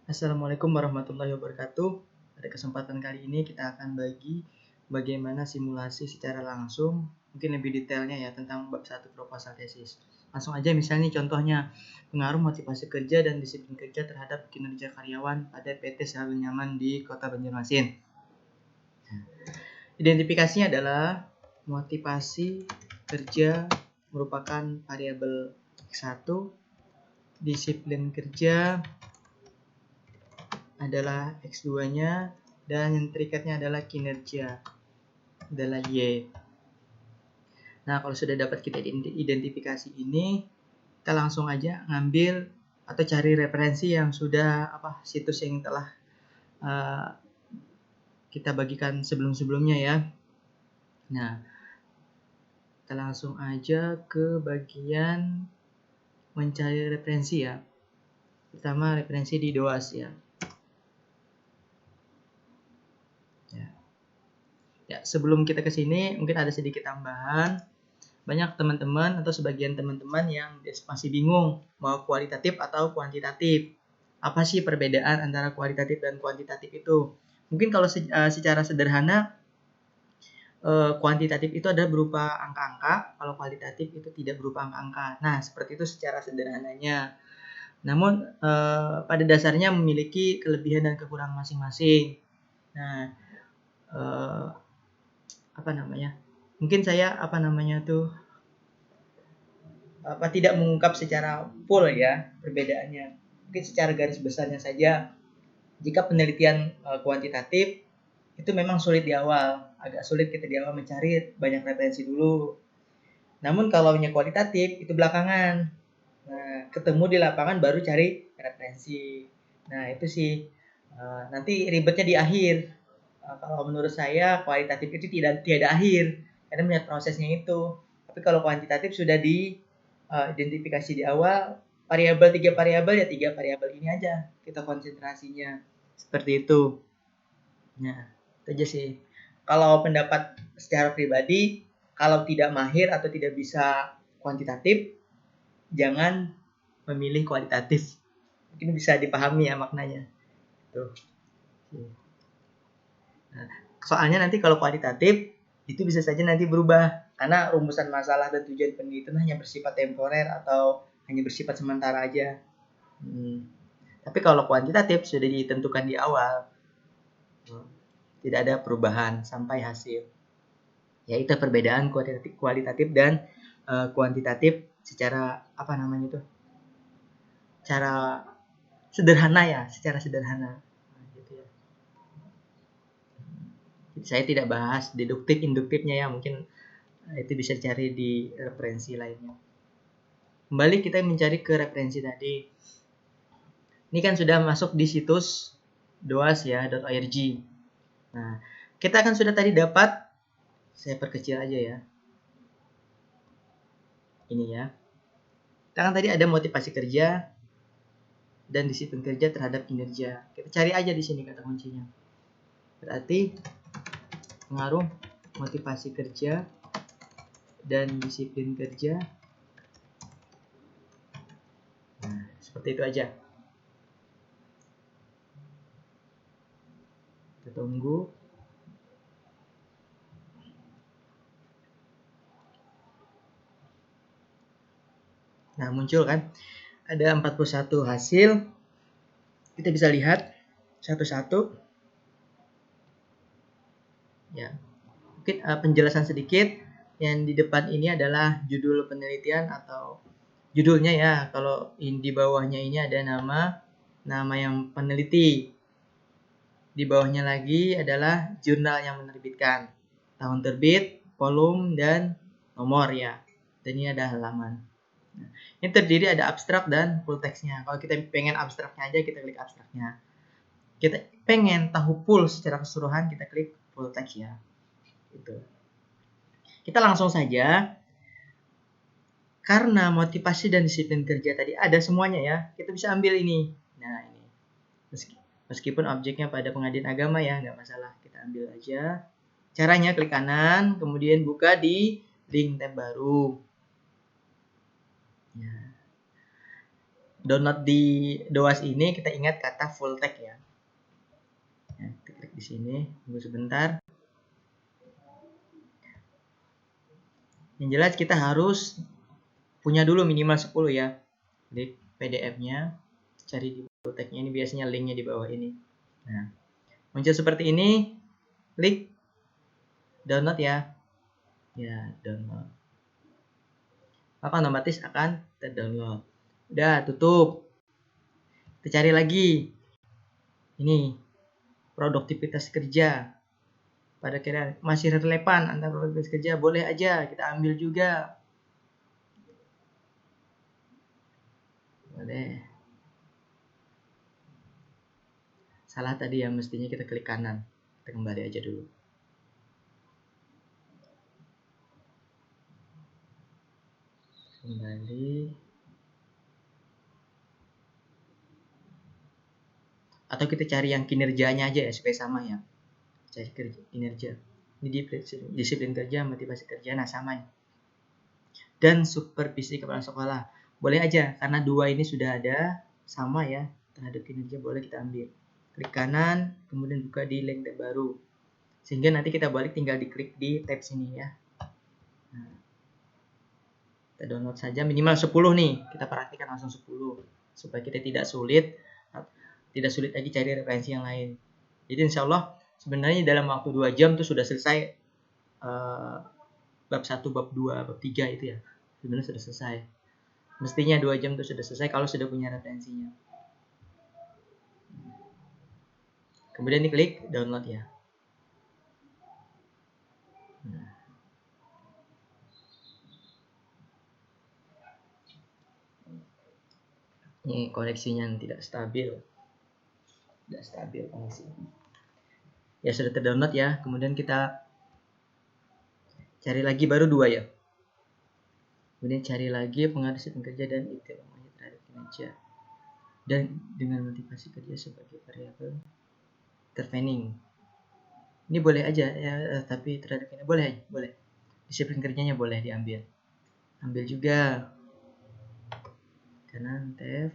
Assalamualaikum warahmatullahi wabarakatuh. Pada kesempatan kali ini kita akan bagaimana simulasi secara langsung, mungkin lebih detailnya ya tentang bab 1 proposal tesis. Langsung aja misalnya contohnya, pengaruh motivasi kerja dan disiplin kerja terhadap kinerja karyawan pada PT Selalu Nyaman di Kota Banjarmasin. Identifikasinya adalah motivasi kerja merupakan variabel X1, disiplin kerja adalah X2-nya, dan yang terikatnya adalah kinerja adalah Y. Nah, kalau sudah dapat kita identifikasi ini, kita langsung aja ngambil atau cari referensi yang sudah situs yang telah kita bagikan sebelum-sebelumnya ya. Nah, kita langsung aja ke bagian mencari referensi ya. Pertama referensi di DOAS ya. Ya, sebelum kita ke sini mungkin ada sedikit tambahan. Banyak teman-teman atau sebagian teman-teman yang masih bingung mau kualitatif atau kuantitatif. Apa sih perbedaan antara kualitatif dan kuantitatif itu? Mungkin kalau secara sederhana, kuantitatif itu adalah berupa angka-angka, kalau kualitatif itu tidak berupa angka-angka. Nah, seperti itu secara sederhananya. Namun pada dasarnya memiliki kelebihan dan kekurangan masing-masing. Nah, mungkin saya tidak mengungkap secara full ya perbedaannya. Mungkin secara garis besarnya saja. Jika penelitian kuantitatif itu memang sulit di awal, agak sulit kita di awal mencari banyak referensi dulu. Namun kalau yang kualitatif itu belakangan. Nah, ketemu di lapangan baru cari referensi. Nah, itu sih nanti ribetnya di akhir. Kalau menurut saya kualitatif itu tiada akhir karena melihat prosesnya itu. Tapi kalau kuantitatif sudah identifikasi di awal, tiga variabel ini aja kita konsentrasinya seperti itu. Nah, itu aja sih. Kalau pendapat secara pribadi, kalau tidak mahir atau tidak bisa kuantitatif, jangan memilih kualitatif. Mungkin bisa dipahami ya maknanya. Tuh. Nah, soalnya nanti kalau kualitatif itu bisa saja nanti berubah karena rumusan masalah dan tujuan penelitian hanya bersifat temporer atau hanya bersifat sementara aja. Tapi kalau kuantitatif sudah ditentukan di awal, tidak ada perubahan sampai hasil. Ya, itu perbedaan kualitatif dan kuantitatif secara cara sederhana ya, secara sederhana. Saya tidak bahas deduktif induktifnya ya, mungkin itu bisa cari di referensi lainnya. Kembali kita mencari ke referensi tadi. Ini kan sudah masuk di situs doas ya .org. Nah, kita kan sudah tadi dapat, saya perkecil aja ya. Ini ya. Kita kan tadi ada motivasi kerja dan disiplin kerja terhadap kinerja. Kita cari aja di sini kata kuncinya. Berarti pengaruh motivasi kerja dan disiplin kerja. Nah, seperti itu aja. Kita tunggu. Nah, muncul kan ada 41 hasil. Kita bisa lihat satu-satu. Ya. Mungkin penjelasan sedikit. Yang di depan ini adalah judul penelitian atau judulnya ya. Kalau di bawahnya ini ada nama yang peneliti. Di bawahnya lagi adalah jurnal yang menerbitkan. Tahun terbit, volume, dan nomor ya. Dan ini ada halaman. Nah, ini terdiri ada abstrak dan full text-nya. Kalau kita pengen abstraknya aja, kita klik abstraknya. Kita pengen tahu full secara keseluruhan, kita klik full text ya. Gitu. Kita langsung saja. Karena motivasi dan disiplin kerja tadi ada semuanya ya, kita bisa ambil ini. Nah, ini. Meskipun objeknya pada pengadilan agama ya, nggak masalah. Kita ambil aja. Caranya klik kanan, kemudian buka di link tab baru. download di DOAS ini kita ingat kata full text ya. Kita klik di sini, tunggu sebentar. Yang jelas kita harus punya dulu minimal 10 ya. Klik PDF-nya, cari di full text-nya, ini biasanya linknya di bawah ini. Nah, muncul seperti ini, klik download ya. Ya, download. Maka otomatis akan terdownload. Udah, tutup. Kita cari lagi. Ini produktivitas kerja. Pada kira masih relevan antara produktivitas kerja, boleh aja kita ambil juga. Boleh. Salah tadi ya, mestinya kita klik kanan. Kita kembali aja dulu. Kembali. Atau kita cari yang kinerjanya aja ya supaya sama ya. Cari kinerja. Ini disiplin kerja, motivasi kerja, nah sama nih. Dan supervisi kepala sekolah. Boleh aja karena dua ini sudah ada sama ya terhadap kinerja, boleh kita ambil. Klik kanan, kemudian buka di link tab baru. Sehingga nanti kita balik tinggal diklik di tab sini ya. Nah, kita download saja minimal 10 nih. Kita perhatikan langsung 10 supaya kita tidak sulit lagi cari referensi yang lain. Jadi insya Allah sebenarnya dalam waktu 2 jam tuh sudah selesai bab 1, bab 2, bab 3 itu ya. Sebenarnya sudah selesai. Mestinya 2 jam tuh sudah selesai kalau sudah punya referensinya. Kemudian diklik download ya. Nah. Ini koneksinya tidak stabil. Tidak stabil koneksi. Ya sudah terdownload ya. Kemudian kita cari lagi baru 2 ya. Kemudian cari lagi pengaruh sistem kerja dan implementasi terhadap kinerja. Dan dengan motivasi kerja sebagai variabel intervening. Ini boleh aja ya, tapi terhadap ini boleh. Disiplin kerjanya boleh diambil. Ambil juga. Kanan tab.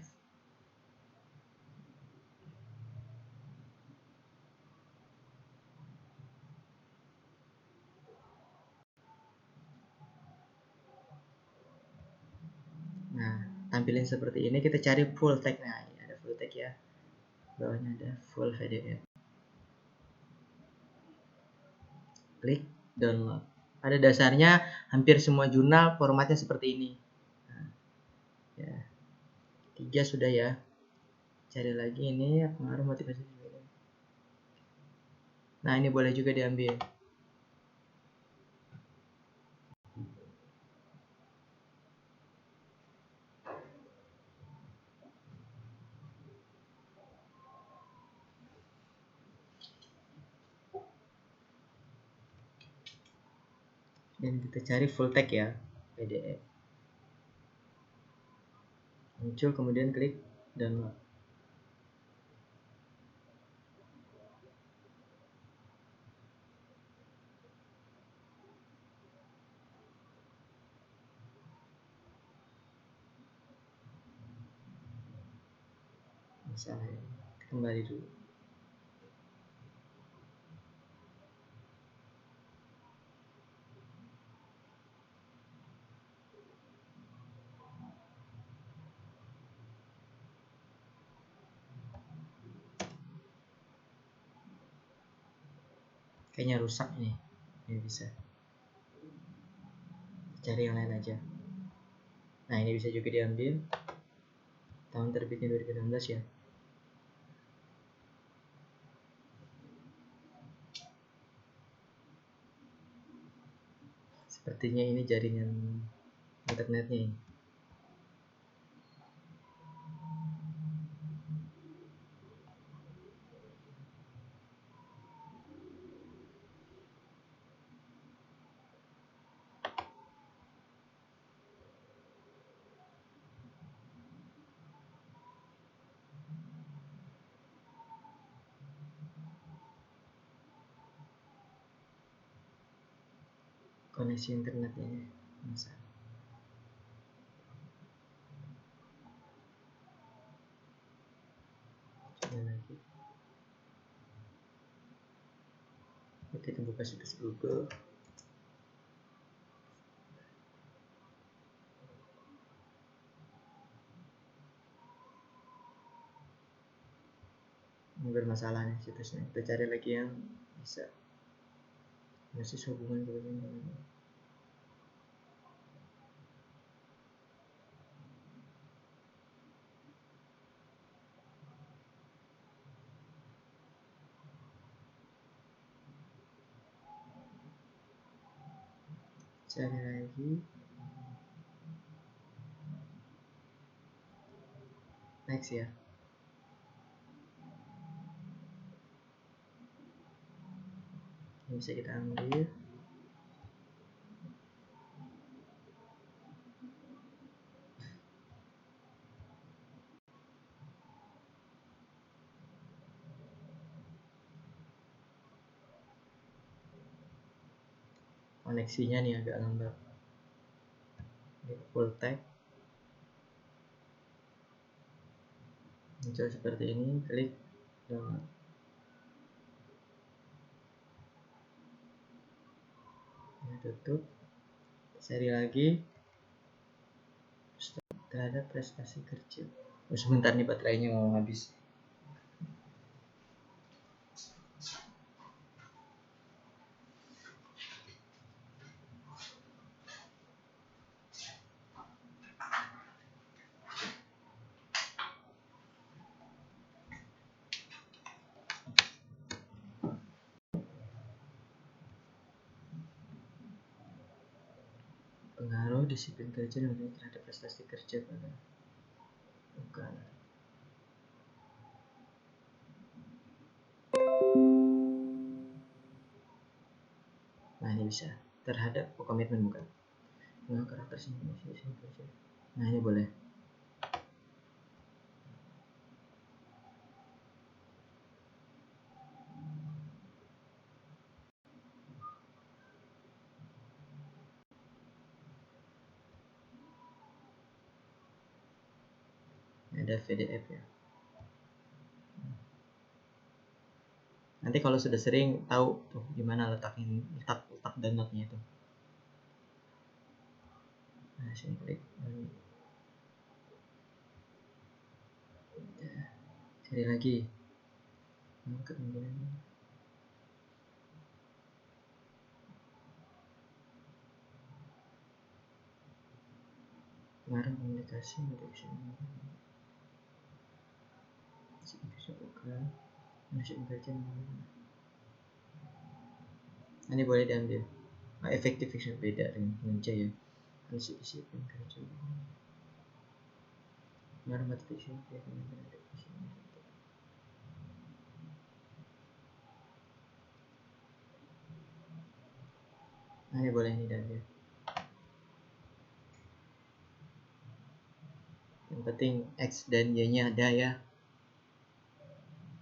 Nah, tampilin seperti ini, kita cari full text. Nah, ini ada full text ya. Bawahnya ada full PDF. Klik download. Pada dasarnya hampir semua jurnal formatnya seperti ini. Nah, ya. 3 sudah ya. Cari lagi ini pengaruh motivasi. Nah, ini boleh juga diambil. Dan kita cari full text ya, PDF. Muncul, kemudian klik download. Misalnya, kembali dulu. Kayaknya rusak ini. Ini bisa. Cari yang lain aja. Nah, ini bisa juga diambil. Tahun terbitnya 2016 ya. Sepertinya ini jaringan internetnya ini. Koneksi internetnya masalah. lagi. Kita buka situs Google. Ini bermasalah nih situsnya. Kita cari lagi yang bisa masih hubungan dengan cari lagi. Next ya. Ini bisa kita ambil. Koneksinya nih agak lambat. Full text. Muncul seperti ini, klik download. Ya, tutup. Cari lagi. Terhadap prestasi kerja. Oh, sebentar nih baterainya mau habis. Pengaruh disiplin kerja dan terhadap prestasi kerja pada bukan. Nah ini bisa terhadap komitmen bukan. Nah karakter sini kerja. Nah ini boleh. Ada PDF ya. Nanti kalau sudah sering tahu tuh gimana letak downloadnya itu. Nah sini klik. Cari lagi. Pengaruh komunikasi bisa buka. Masuk kerja. Ini boleh diambil. Efektif bisa beda dengan kerja ya. Masih disiplin kerja. Pengaruh motivasi Nah, ini boleh ini diambil. Yang penting X dan Y nya ada ya.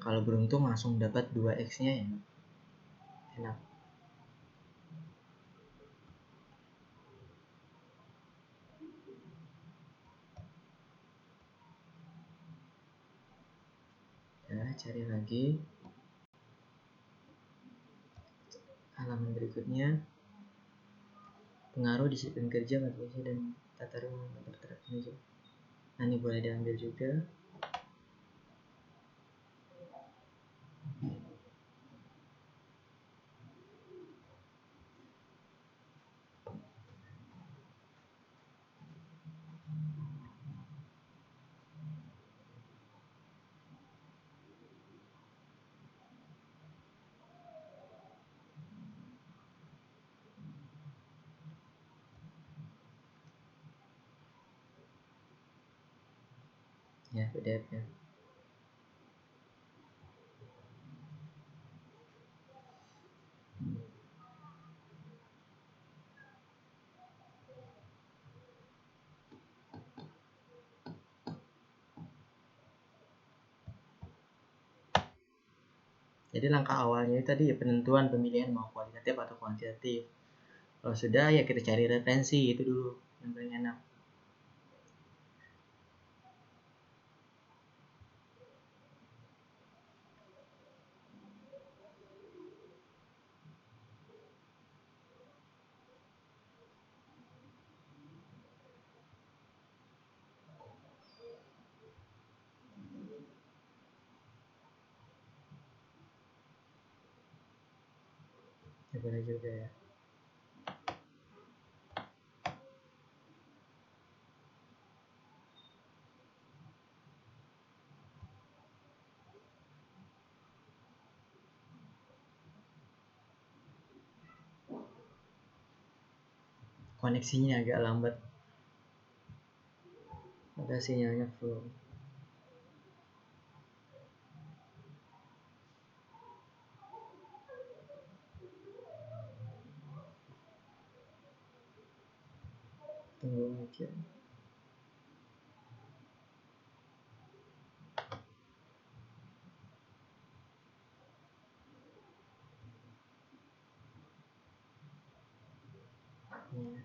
Kalau beruntung langsung dapat 2X nya ya enak. Ya, cari lagi halaman berikutnya. Pengaruh disiplin kerja, motivasi dan tata ruang terterapkan. Nah ini boleh diambil juga. Ya PDF ya. Jadi langkah awalnya itu tadi ya penentuan pemilihan mau kualitatif atau kuantitatif. Kalau sudah ya kita cari referensi itu dulu yang paling enak. boleh juga ya. Koneksinya agak lambat. Ada sinyalnya full. Tunggu aja. Ya.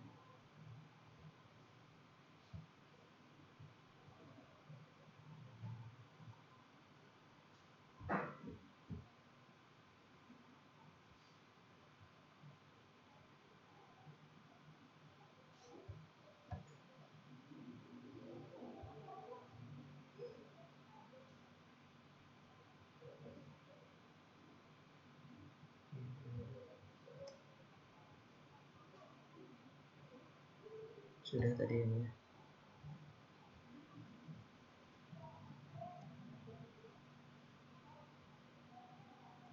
Sudah tadi ini ya.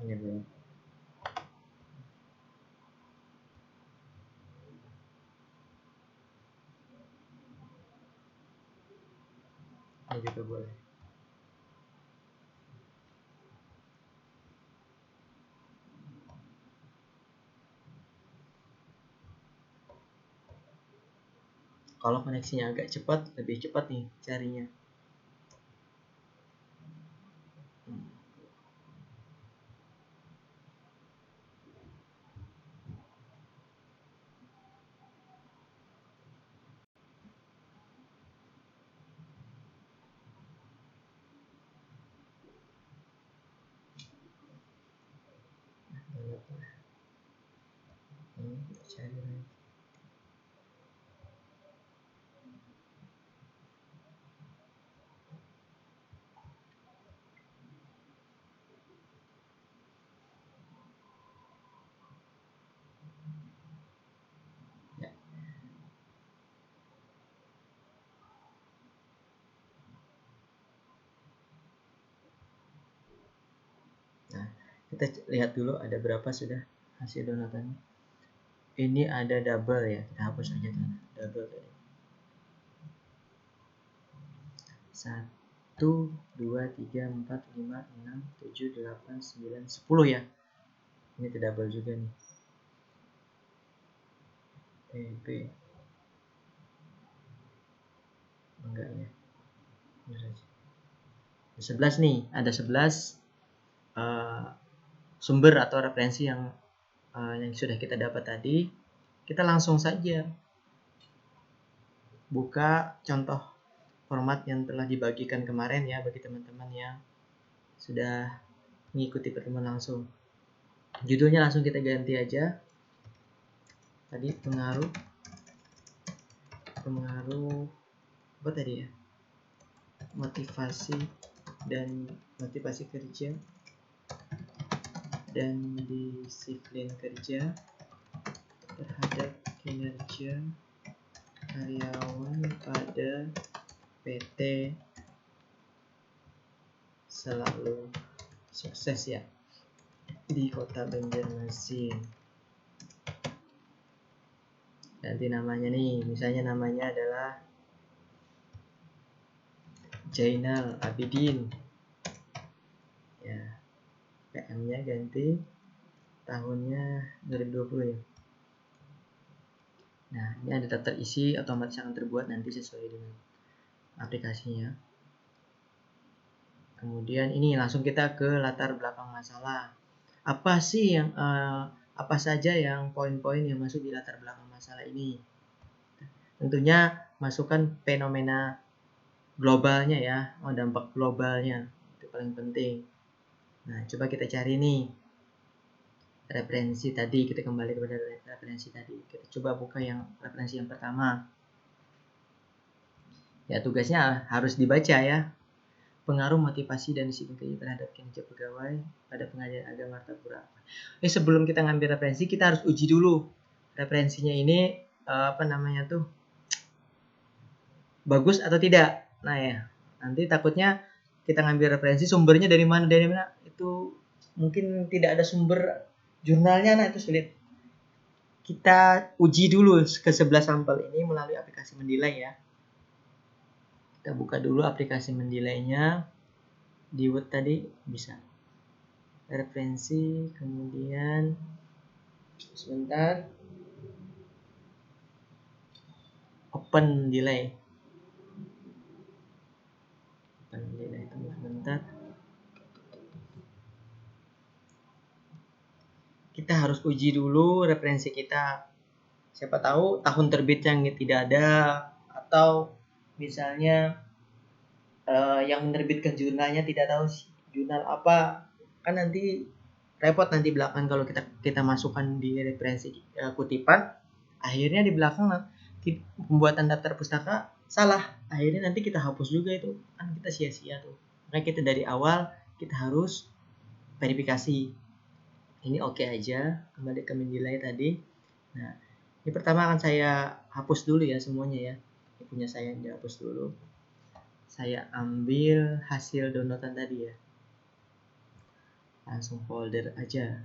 Ini belum. Ini juga boleh. Kalau koneksinya agak cepat, lebih cepat nih carinya. Cari lagi. Ya. Nah, kita lihat dulu ada berapa sudah hasil downloadannya. Ini ada double ya, kita hapus aja tuh double tadi. 1, 2, 3, 4, 5, 6, 7, 8, 9, 10 ya. Ini double juga nih. TB enggak ya. 11 nih, ada 11 sumber atau referensi yang sudah kita dapat tadi. Kita langsung saja buka contoh format yang telah dibagikan kemarin ya, bagi teman-teman yang sudah mengikuti pertemuan langsung. Judulnya langsung kita ganti aja. Tadi pengaruh apa tadi ya? Motivasi kerja dan disiplin kerja terhadap kinerja karyawan pada PT Selalu Sukses ya di Kota Banjarmasin. Ganti namanya nih, misalnya namanya adalah Jainal Abidin ya. PM-nya ganti, tahunnya 2020 ya. Nah, ini ada daftar isi otomatis akan terbuat nanti sesuai dengan aplikasinya. Kemudian ini langsung kita ke latar belakang masalah. Apa sih yang apa saja yang poin-poin yang masuk di latar belakang masalah ini? Tentunya masukkan fenomena globalnya ya, dampak globalnya itu paling penting. Nah, coba kita cari nih referensi tadi, kita kembali kepada referensi tadi. Kita coba buka yang referensi yang pertama. Ya, tugasnya harus dibaca ya. pengaruh motivasi dan disiplin kerja terhadap kinerja pegawai pada Pengadilan Agama Martapura. Sebelum kita ngambil referensi, kita harus uji dulu referensinya ini bagus atau tidak. Nah ya, nanti takutnya kita ngambil referensi sumbernya dari mana itu mungkin tidak ada sumber jurnalnya, nah itu sulit. Kita uji dulu ke 11 sampel ini melalui aplikasi Mendeley ya. Kita buka dulu aplikasi Mendeley-nya di Word tadi, bisa referensi, kemudian sebentar open Mendeley, tunggu sebentar. Kita harus uji dulu referensi kita. Siapa tahu tahun terbit yang tidak ada, atau misalnya yang menerbitkan jurnalnya tidak tahu jurnal apa, kan nanti repot nanti belakang kalau kita masukkan di referensi kutipan, akhirnya di belakang pembuatan daftar pustaka salah, akhirnya nanti kita hapus juga, itu kan kita sia-sia tuh. Makanya kita dari awal kita harus verifikasi ini oke aja, kembali ke Mendeley tadi. Nah, ini pertama akan saya hapus dulu ya semuanya ya. Ini punya saya yang dihapus dulu. Saya ambil hasil downloadan tadi ya. Langsung folder aja.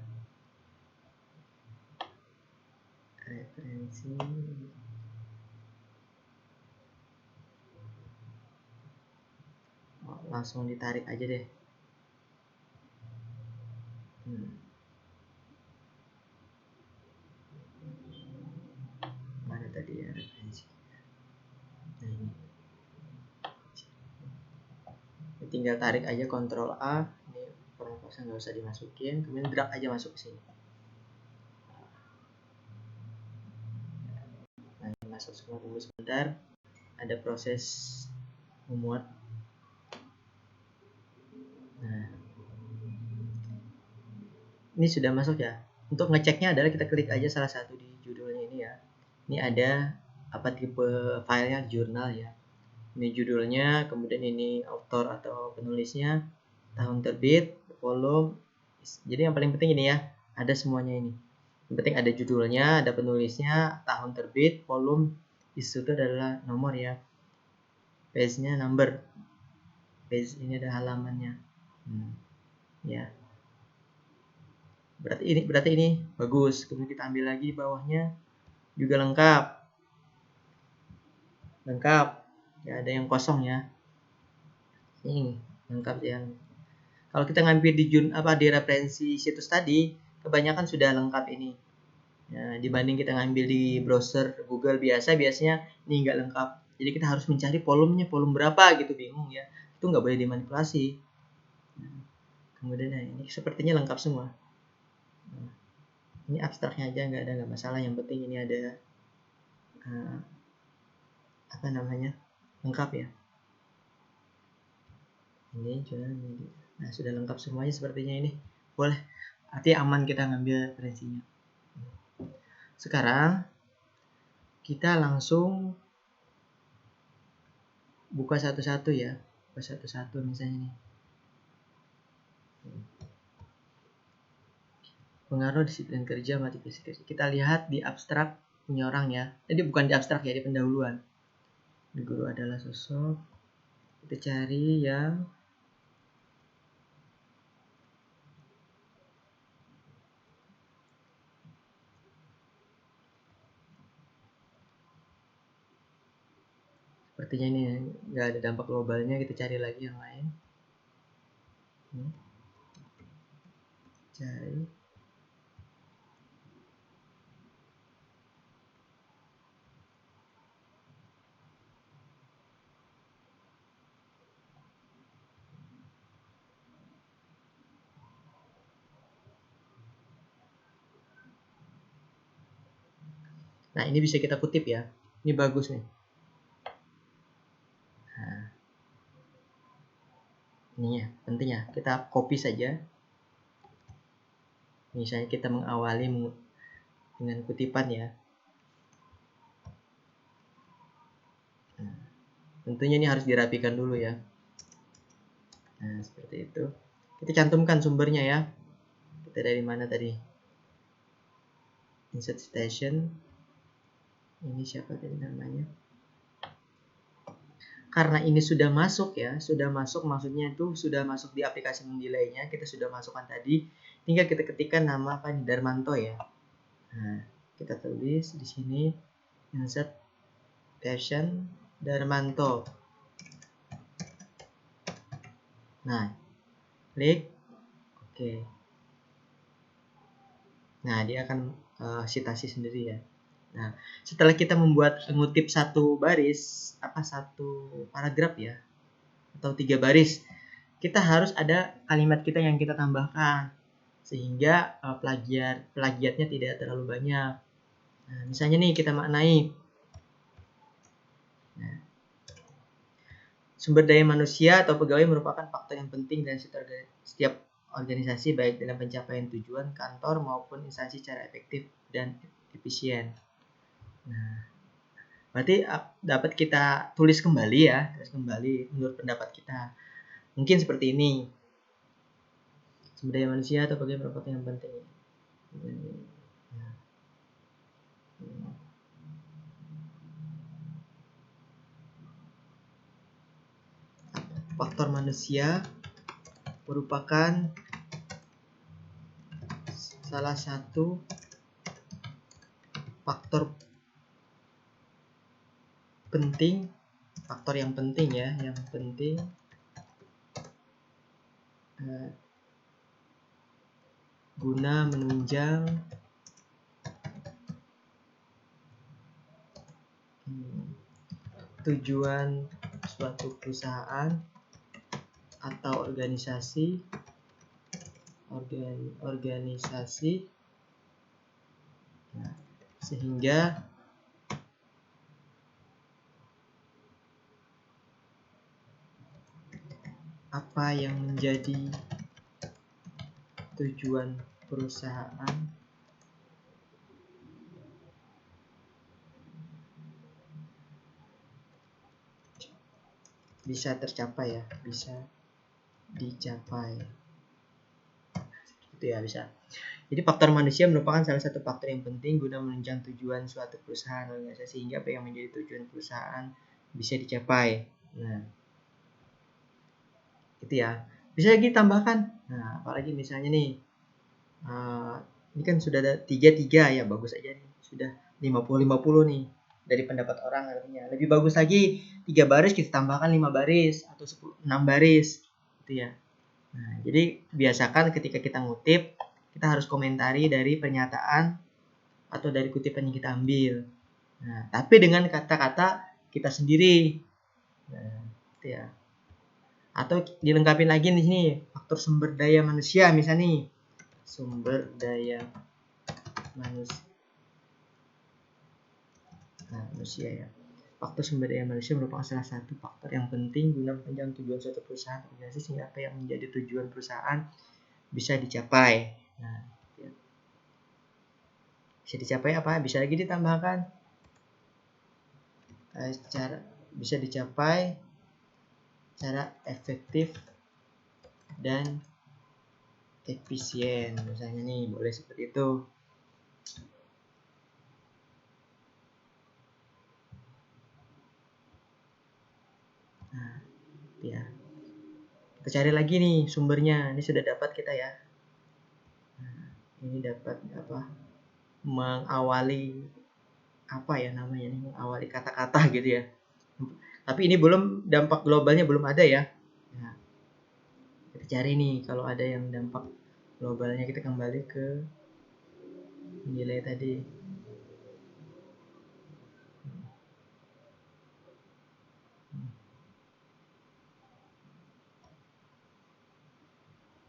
Referensi. Langsung ditarik aja deh. Mana tadi ya referensi? Nah ini. Tinggal tarik aja, Ctrl A. Ini form kosong nggak usah dimasukin, kemudian drag aja masuk ke sini. Nah, ini masuk semua, tunggu sebentar. Ada proses memuat. Nah, ini sudah masuk ya. Untuk ngeceknya adalah kita klik aja salah satu di judulnya ini ya. Ini ada apa tipe filenya, jurnal ya. Ini judulnya, kemudian ini author atau penulisnya, tahun terbit, volume. Jadi yang paling penting ini ya, ada semuanya ini. Yang penting ada judulnya, ada penulisnya, tahun terbit, volume, isu itu adalah nomor ya. Page-nya number. Page ini ada halamannya. Ya. Berarti ini bagus. Kemudian kita ambil lagi di bawahnya juga lengkap. Ya, ada yang kosong ya. Ini lengkap ya. Kalau kita ngambil di referensi situs tadi, kebanyakan sudah lengkap ini. Ya, dibanding kita ngambil di browser Google biasanya ini nggak lengkap. Jadi kita harus mencari volume berapa gitu, bingung ya. Itu nggak boleh dimanipulasi. Kemudian ini sepertinya lengkap semua. Ini abstraknya aja nggak masalah. Yang penting ini ada lengkap ya. Ini nah sudah lengkap semuanya sepertinya ini. Boleh. Artinya aman kita ngambil referensinya. Sekarang kita langsung buka satu-satu ya. Buka satu-satu misalnya nih. Pengaruh disiplin kerja, motivasi kerja. Kita lihat di abstrak punya orang ya. Jadi bukan di abstrak ya, di pendahuluan. Di guru adalah sosok. Kita cari yang sepertinya ini nggak ada dampak globalnya. Kita cari lagi yang lain. Cari. Nah, ini bisa kita kutip ya. Ini bagus nih. Nah, ini ya, penting ya. Kita copy saja. Misalnya kita mengawali dengan kutipan ya. Nah, tentunya ini harus dirapikan dulu ya. Nah, seperti itu. Kita cantumkan sumbernya ya. Kita dari mana tadi? Insert station. Ini siapa tadi namanya? Karena ini sudah masuk ya, sudah masuk maksudnya itu sudah masuk di aplikasi mendelaynya, kita sudah masukkan tadi. Tinggal kita ketikkan nama apa nih, Darmanto ya. Nah, kita tulis di sini insert station Darmanto. Nah, klik oke. Nah, dia akan citasi sendiri ya. Nah, setelah kita membuat ngutip satu baris, satu paragraf ya, atau 3 baris, kita harus ada kalimat kita yang kita tambahkan sehingga plagiatnya tidak terlalu banyak. Nah, misalnya nih kita maknai. Nah, sumber daya manusia atau pegawai merupakan faktor yang penting dan setiap organisasi baik dalam pencapaian tujuan kantor maupun instansi secara efektif dan efisien. Nah, berarti dapat kita tulis kembali ya, menurut pendapat kita. Mungkin seperti ini. Sumber daya manusia atau pegawai merupakan yang penting. Faktor manusia merupakan salah satu faktor penting, faktor yang penting ya, yang penting guna menunjang tujuan suatu perusahaan atau organisasi nah, sehingga apa yang menjadi tujuan perusahaan bisa tercapai ya, bisa dicapai. Itu ya bisa. Jadi faktor manusia merupakan salah satu faktor yang penting guna menunjang tujuan suatu perusahaan organisasi sehingga apa yang menjadi tujuan perusahaan bisa dicapai. Nah, itu ya. Bisa lagi tambahkan. Nah, apalagi misalnya nih, ini kan sudah ada 3 ya, bagus aja nih. Sudah 50-50 nih dari pendapat orang artinya. Lebih bagus lagi 3 baris kita tambahkan 5 baris atau 6 baris. Gitu ya. Nah, jadi biasakan ketika kita ngutip, kita harus komentari dari pernyataan atau dari kutipan yang kita ambil. Nah, tapi dengan kata-kata kita sendiri. Nah, gitu ya. Atau dilengkapi lagi di sini faktor sumber daya manusia misalnya nih. Sumber daya manusia ya. Faktor sumber daya manusia merupakan salah satu faktor yang penting guna menunjang tujuan suatu perusahaan organisasi sehingga apa yang menjadi tujuan perusahaan bisa dicapai. Nah, ya. Bisa dicapai apa? Bisa lagi ditambahkan bisa dicapai secara efektif dan efisien. Misalnya nih, boleh seperti itu. Nah, ya. Kita cari lagi nih sumbernya. Ini sudah dapat kita ya. Nah, ini dapat mengawali namanya nih, mengawali kata-kata gitu ya. Tapi ini belum, dampak globalnya belum ada ya. Nah, kita cari nih kalau ada yang dampak globalnya, kita kembali ke nilai tadi.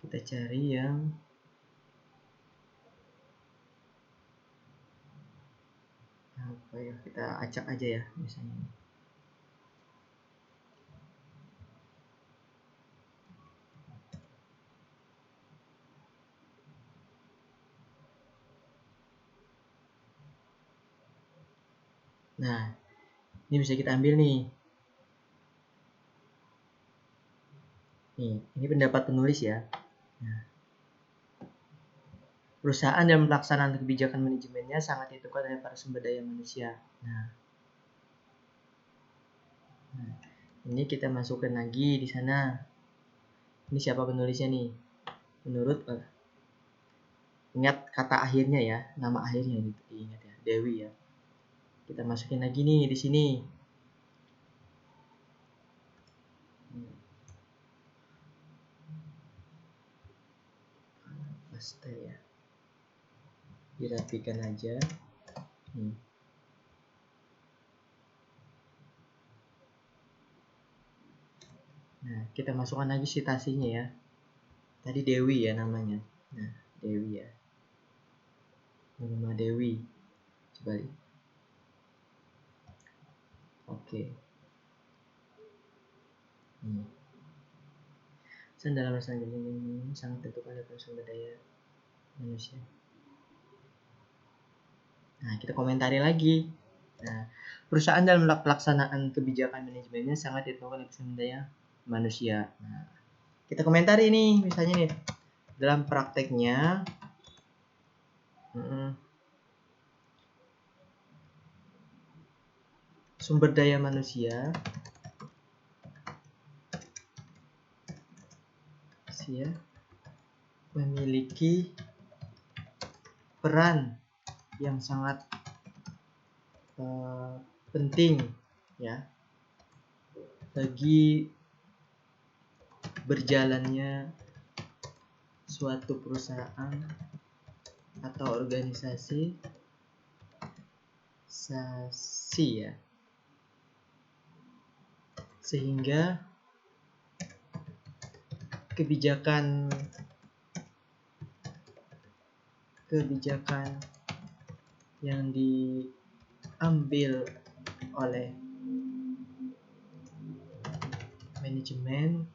Kita cari yang kita acak aja ya misalnya. Nah, ini bisa kita ambil nih. Nih, ini pendapat penulis ya. Nah, perusahaan dalam pelaksanaan kebijakan manajemennya sangat ditentukan oleh para sumber daya manusia. Nah, ini kita masukkan lagi di sana. Ini siapa penulisnya nih? Menurut ingat kata akhirnya ya, nama akhirnya diingat ya, Dewi ya. Kita masukin lagi nih di sini. Paste ya. Dirapikan aja. Nah, kita masukkan lagi citasinya ya. Tadi Dewi ya namanya. Nah, Dewi ya. Nama Dewi. Coba lihat. Oke. Dalam rasa ini sangat tentukan oleh sumber daya manusia. Nah, kita komentari lagi. Nah, perusahaan dalam pelaksanaan kebijakan manajemennya sangat ditentukan oleh sumber daya manusia. Nah, kita komentari nih, misalnya nih, dalam prakteknya sumber daya manusia memiliki peran yang sangat penting ya bagi berjalannya suatu perusahaan atau organisasi ya, sehingga kebijakan yang diambil oleh manajemen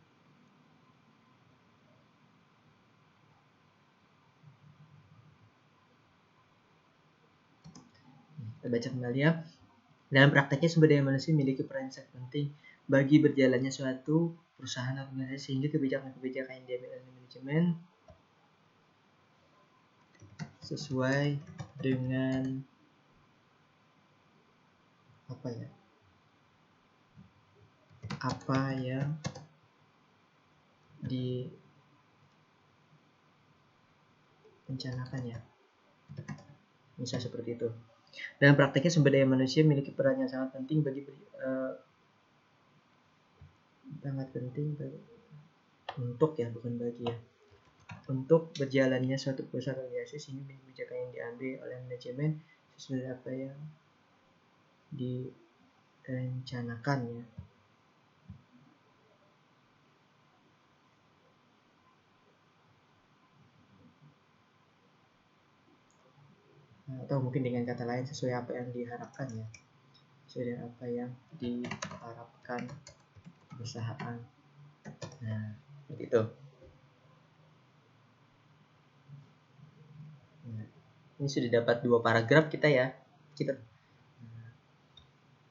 kita baca kembali ya. Dalam prakteknya sumber daya manusia memiliki peran yang sangat penting bagi berjalannya suatu perusahaan atau organisasi sehingga kebijakan yang diambil oleh manajemen sesuai dengan apa yang direncanakan ya. Misal seperti itu. Dalam prakteknya sumber daya manusia memiliki peran yang sangat penting bagi untuk berjalannya suatu perusahaan organisasi sehingga kebijakan yang diambil oleh manajemen sesuai apa yang direncanakan ya. Atau mungkin dengan kata lain sesuai apa yang diharapkan ya, sesuai dengan apa yang diharapkan perusahaan. Nah, seperti itu. Nah, ini sudah dapat 2 paragraf kita ya.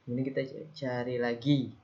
Ini kita cari lagi.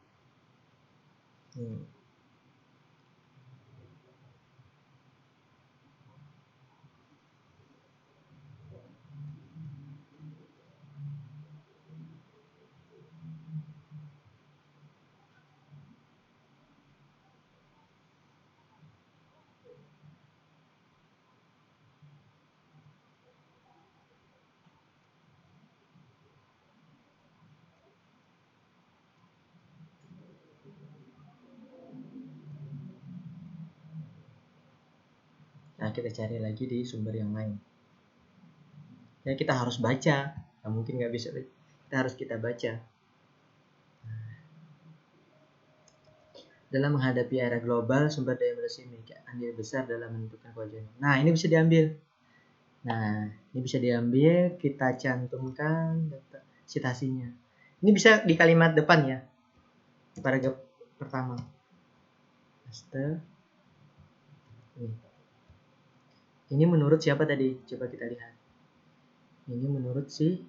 Nah, kita cari lagi di sumber yang lain. Ya, kita harus baca. Nah, mungkin nggak bisa. Kita baca. Dalam menghadapi era global, sumber daya manusia memiliki andil besar dalam menentukan kewajiban. Nah, ini bisa diambil. Kita cantumkan citasinya. Ini bisa di kalimat depan ya. Paragraf pertama. Ini menurut siapa tadi? Coba kita lihat. Ini menurut si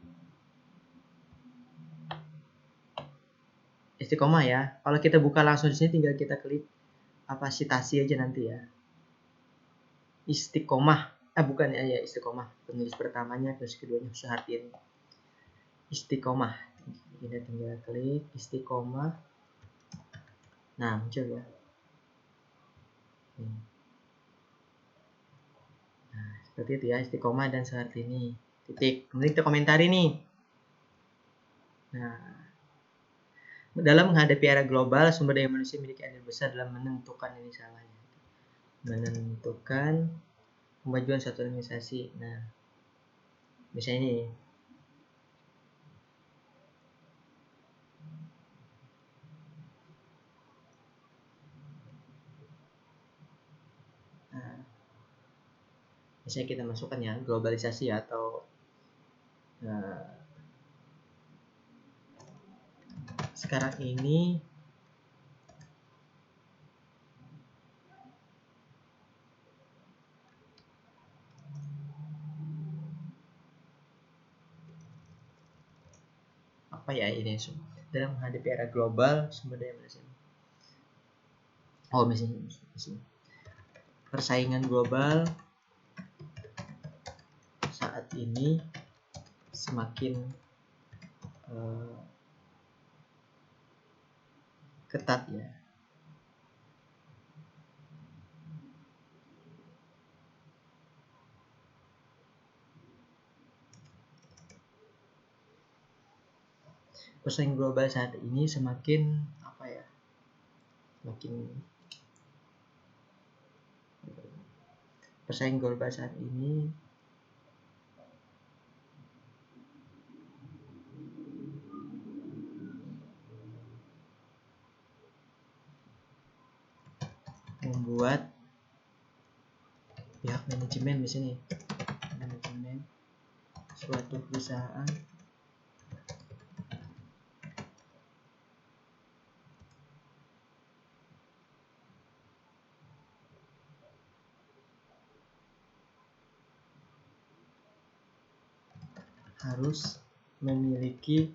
istiqomah ya. Kalau kita buka langsung di sini tinggal kita klik apa sitasi aja nanti ya. Istiqomah, bukan ya, istiqomah. Penulis pertamanya, penulis keduanya Suhartin. Istiqomah. Kita tinggal klik istiqomah. Nah, muncul ya. Nah, seperti itu ya, istiqomah dan Suhartini. Titik. Kemudian kita komentari nih. Nah, dalam menghadapi era global, sumber daya manusia memiliki andil besar dalam menentukan ini salahnya. Menentukan kemajuan suatu organisasi. Nah, misalnya ini. Nah, misalnya kita masukkan ya globalisasi atau sekarang ini apa ya ini dalam menghadapi era global sumber daya manusia. Misalnya persaingan global saat ini semakin ketat ya. Persaingan global saat ini semakin persaingan global saat ini membuat pihak manajemen di sini, manajemen suatu perusahaan harus memiliki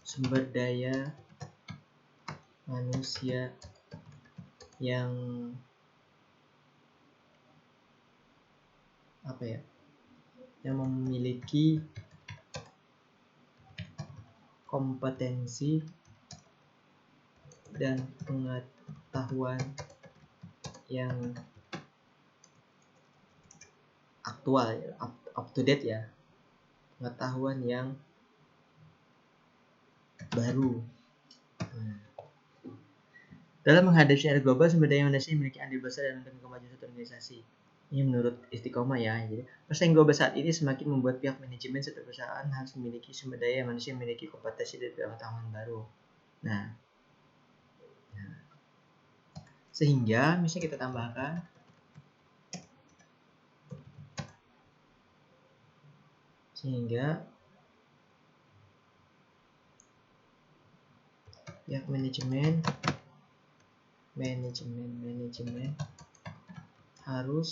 sumber daya manusia yang yang memiliki kompetensi dan pengetahuan yang aktual, up to date ya, pengetahuan yang baru. Dalam menghadapi era global, sumber daya manusia memiliki andil besar dalam kemajuan suatu organisasi. Ini menurut Istiqomah ya. Jadi, persaingan global saat ini semakin membuat pihak manajemen suatu perusahaan harus memiliki sumber daya manusia yang memiliki kompetensi dan pengetahuan baru. Nah, sehingga misalnya kita tambahkan sehingga pihak manajemen harus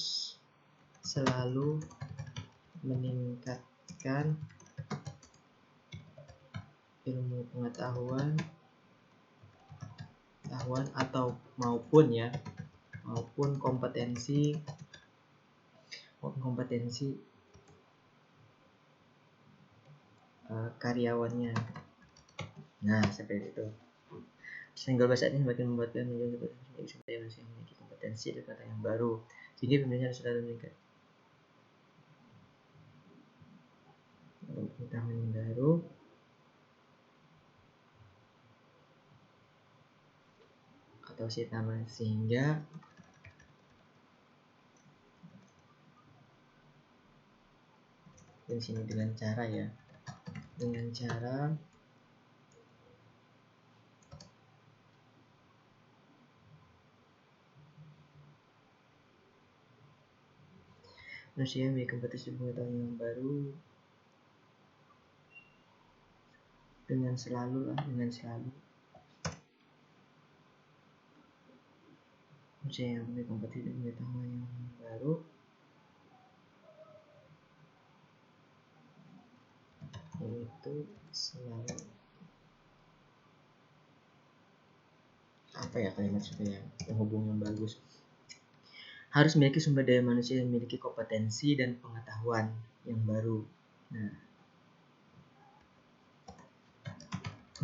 selalu meningkatkan ilmu pengetahuan atau maupun kompetensi karyawannya. Nah, seperti itu. Sehingga bahasa ini semakin membuatkan supaya manusia memiliki kompetensi dan kata yang baru, sehingga pembelajaran harus selalu meningkat. Pengetahuan yang baru atau sehingga di sini dengan cara manusia memiliki kompetensi pengetahuan yang baru dengan selalu manusia yang memiliki kompetensi pengetahuan yang baru yaitu selalu ya kalimat supaya penghubung yang bagus. Harus memiliki sumber daya manusia yang memiliki kompetensi dan pengetahuan yang baru. Nah,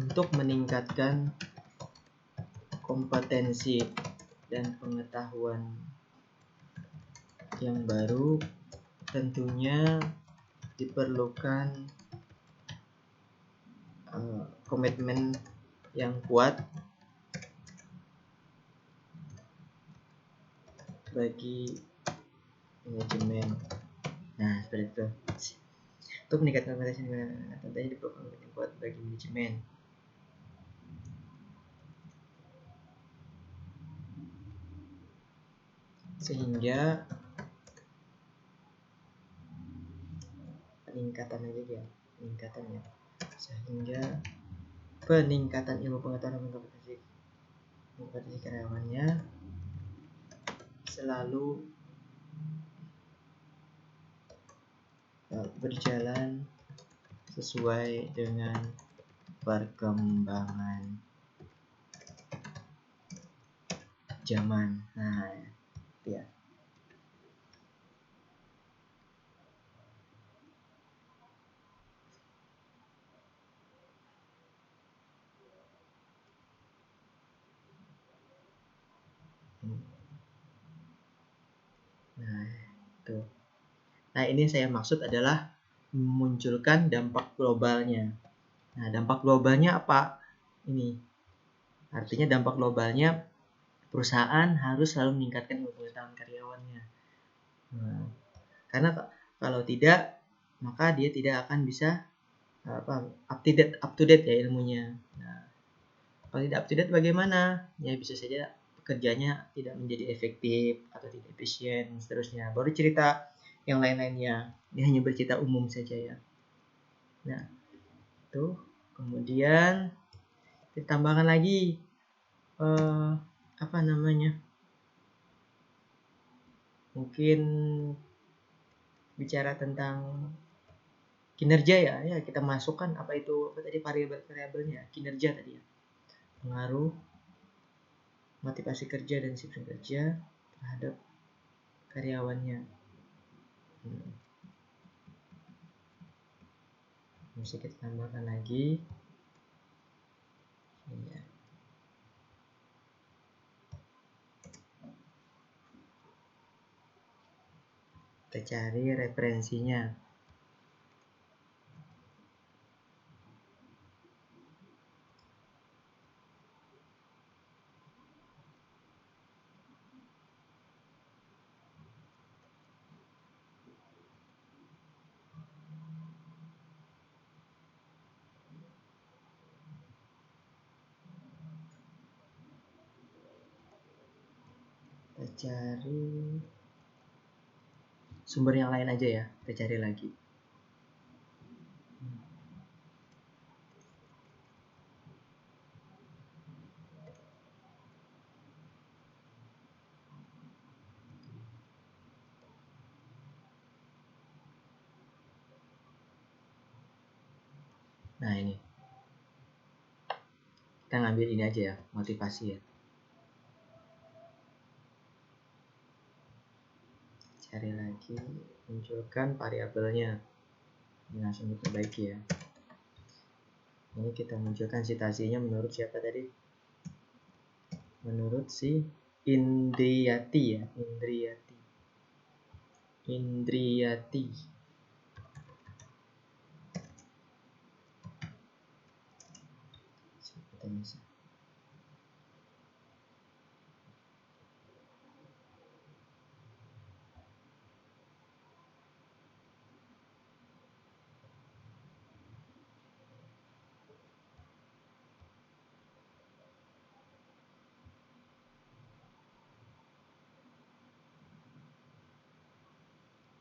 untuk meningkatkan kompetensi dan pengetahuan yang baru, tentunya diperlukan komitmen yang kuat bagi manajemen. Nah, seperti itu. Untuk meningkatkan kompetensi, tentunya diperlukan komitmen yang kuat bagi manajemen. Sehingga peningkatan ilmu pengetahuan dan kompetensi karyawannya selalu berjalan sesuai dengan perkembangan zaman. Nah, ya. Nah, itu. Nah, ini saya maksud adalah memunculkan dampak globalnya. Nah, dampak globalnya apa? Ini. Artinya dampak globalnya perusahaan harus selalu meningkatkan ilmu pengetahuan karyawannya. Nah, karena kalau tidak, maka dia tidak akan bisa up to date ya ilmunya. Nah, kalau tidak up to date bagaimana? Ya bisa saja pekerjaannya tidak menjadi efektif atau tidak efisien, seterusnya. Baru cerita yang lain-lainnya. Ini hanya bercerita umum saja ya. Nah, itu kemudian ditambahkan lagi mungkin bicara tentang kinerja ya kita masukkan apa tadi variabel-variabelnya, kinerja tadi ya, pengaruh motivasi kerja dan disiplin kerja terhadap karyawannya. Bisa kita tambahkan lagi ya. Kita cari referensinya. Kita cari sumber yang lain aja ya, kita cari lagi. Nah, ini kita ngambil ini aja ya, motivasi ya. Cari lagi, munculkan variabelnya. Ini langsung diperbaiki ya. Ini kita munculkan citasinya menurut siapa tadi? Menurut si Indriyati ya, Indriyati. Kita bisa.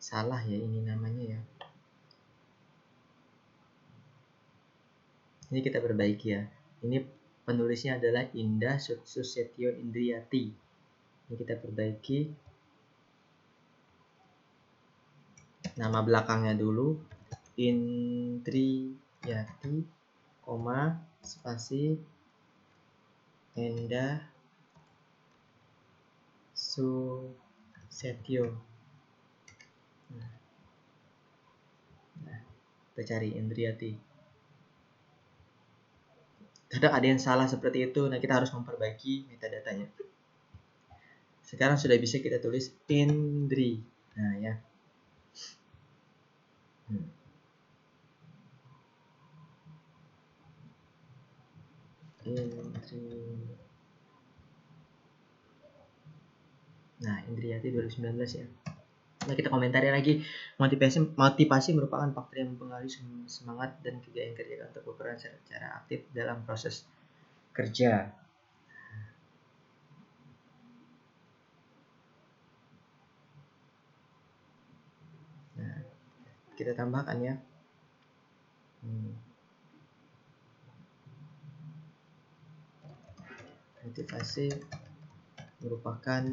Salah ya ini namanya ya. Ini kita perbaiki ya. Ini penulisnya adalah Indah Susetio Indriyati. Ini kita perbaiki. Nama belakangnya dulu Indriyati, spasi Indah Susetio. Nah, kita cari Indriati. Kadang ada yang salah seperti itu, nah kita harus memperbaiki metadatanya. Sekarang sudah bisa kita tulis Indri. Nah ya. Nah, Indriati 2019 ya. Nah, kita komentari lagi. Motivasi merupakan faktor yang mempengaruhi semangat dan kegayaan kerja untuk berperan secara aktif dalam proses kerja. Nah, kita tambahkan ya. Motivasi merupakan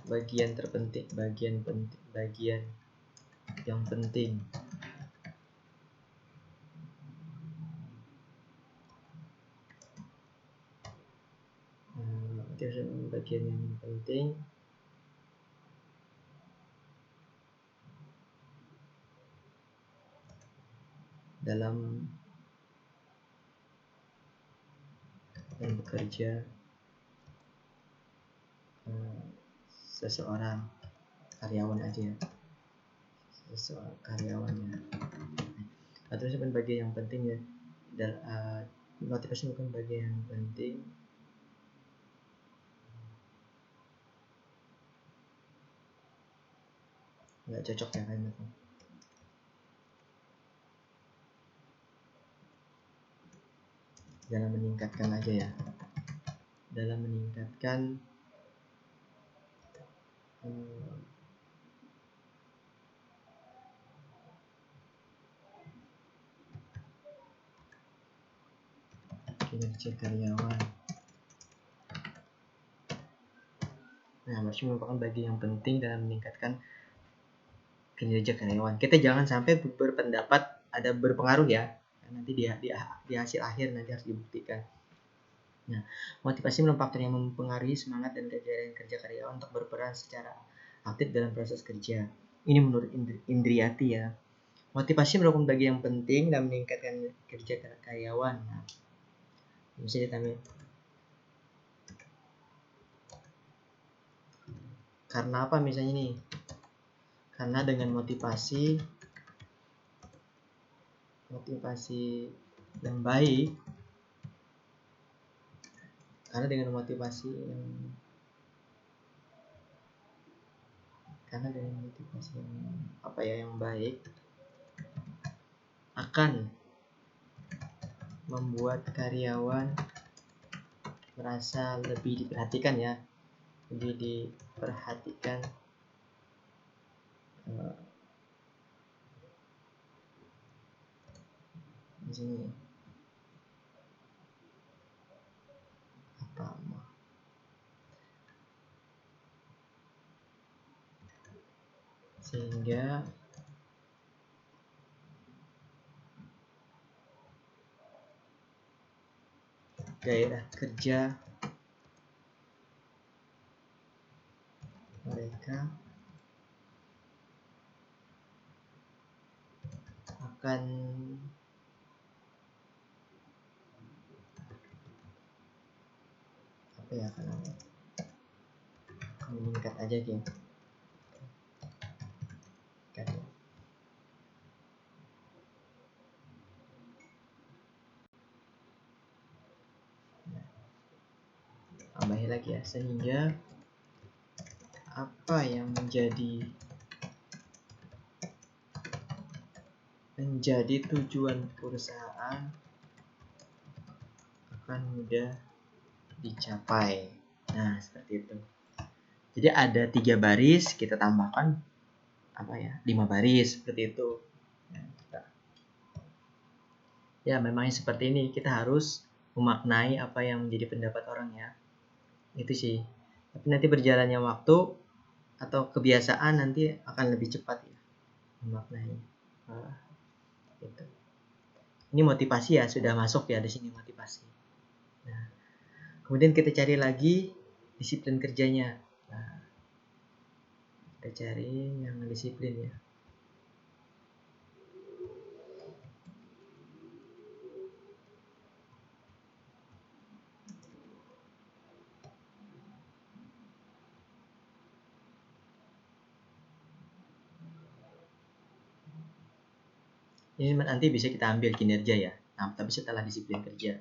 bagian yang penting dalam bekerja seseorang karyawan aja ya, karyawannya. Nah, terus bagian yang penting ya, motivasi bukan bagian yang penting nggak cocok ya kan itu. Dalam meningkatkan aja ya, dalam meningkatkan kinerja karyawan. Nah, masih merupakan bagian yang penting dalam meningkatkan kinerja karyawan. Kita jangan sampai berpendapat ada berpengaruh ya, nanti di hasil akhir nanti harus dibuktikan. Nah, motivasi merupakan faktor yang mempengaruhi semangat dan kegayaan kerja karyawan untuk berperan secara aktif dalam proses kerja. Ini menurut Indriati ya. Motivasi merupakan bagian yang penting dalam meningkatkan kerja karyawan. Nah, bisa ditambah. Karena apa misalnya nih? Karena dengan motivasi yang baik, karena dengan motivasi yang baik akan membuat karyawan merasa lebih diperhatikan ya, lebih diperhatikan di sini sehingga gairah kerja mereka akan meningkat aja gitu. Tambahin lagi ya, sehingga apa yang menjadi tujuan perusahaan akan mudah dicapai. Nah, seperti itu. Jadi ada 3 baris, kita tambahkan 5 baris seperti itu. Ya, memangnya seperti ini. Kita harus memaknai apa yang menjadi pendapat orang ya. Itu sih. Tapi nanti berjalannya waktu atau kebiasaan nanti akan lebih cepat ya memaknai. Gitu. Ini motivasi ya, sudah masuk ya di sini motivasi. Nah, kemudian kita cari lagi disiplin kerjanya. Nah, kita cari yang disiplin ya. Ini nanti bisa kita ambil kinerja ya. Nah, tapi setelah disiplin kerja.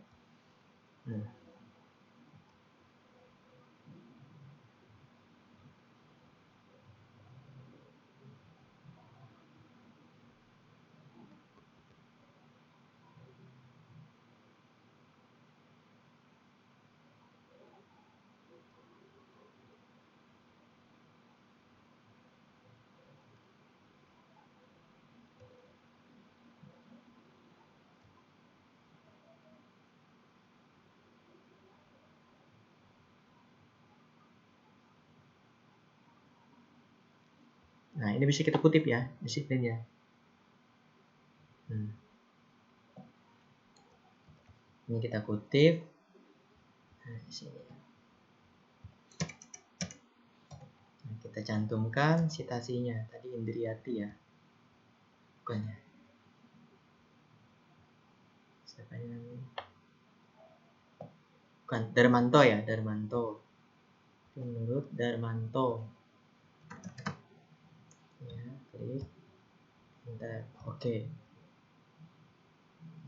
Nah, ini bisa kita kutip ya, disiplinnya. Ini kita kutip. Nah, di sini. Nah, kita cantumkan citasinya. Tadi Indriati ya. Bukan ya? Siapa namanya? Bukan, Darmanto ya, Darmanto. Menurut Darmanto. Ya, klik. Bentar. Oke.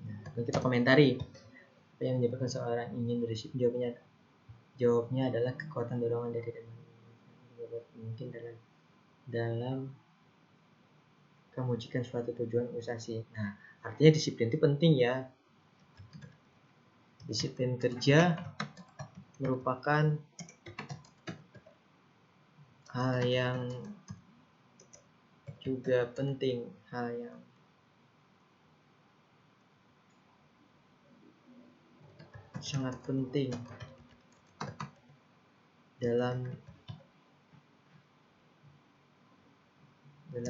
Nah, kita komentari. Apa yang menyebabkan seorang ingin berdisiplin? Jawabnya adalah kekuatan dorongan dari teman. Mungkin dalam mewujudkan suatu tujuan usaha sih. Nah, artinya disiplin itu penting ya. Disiplin kerja merupakan hal yang juga penting, hal yang sangat penting dalam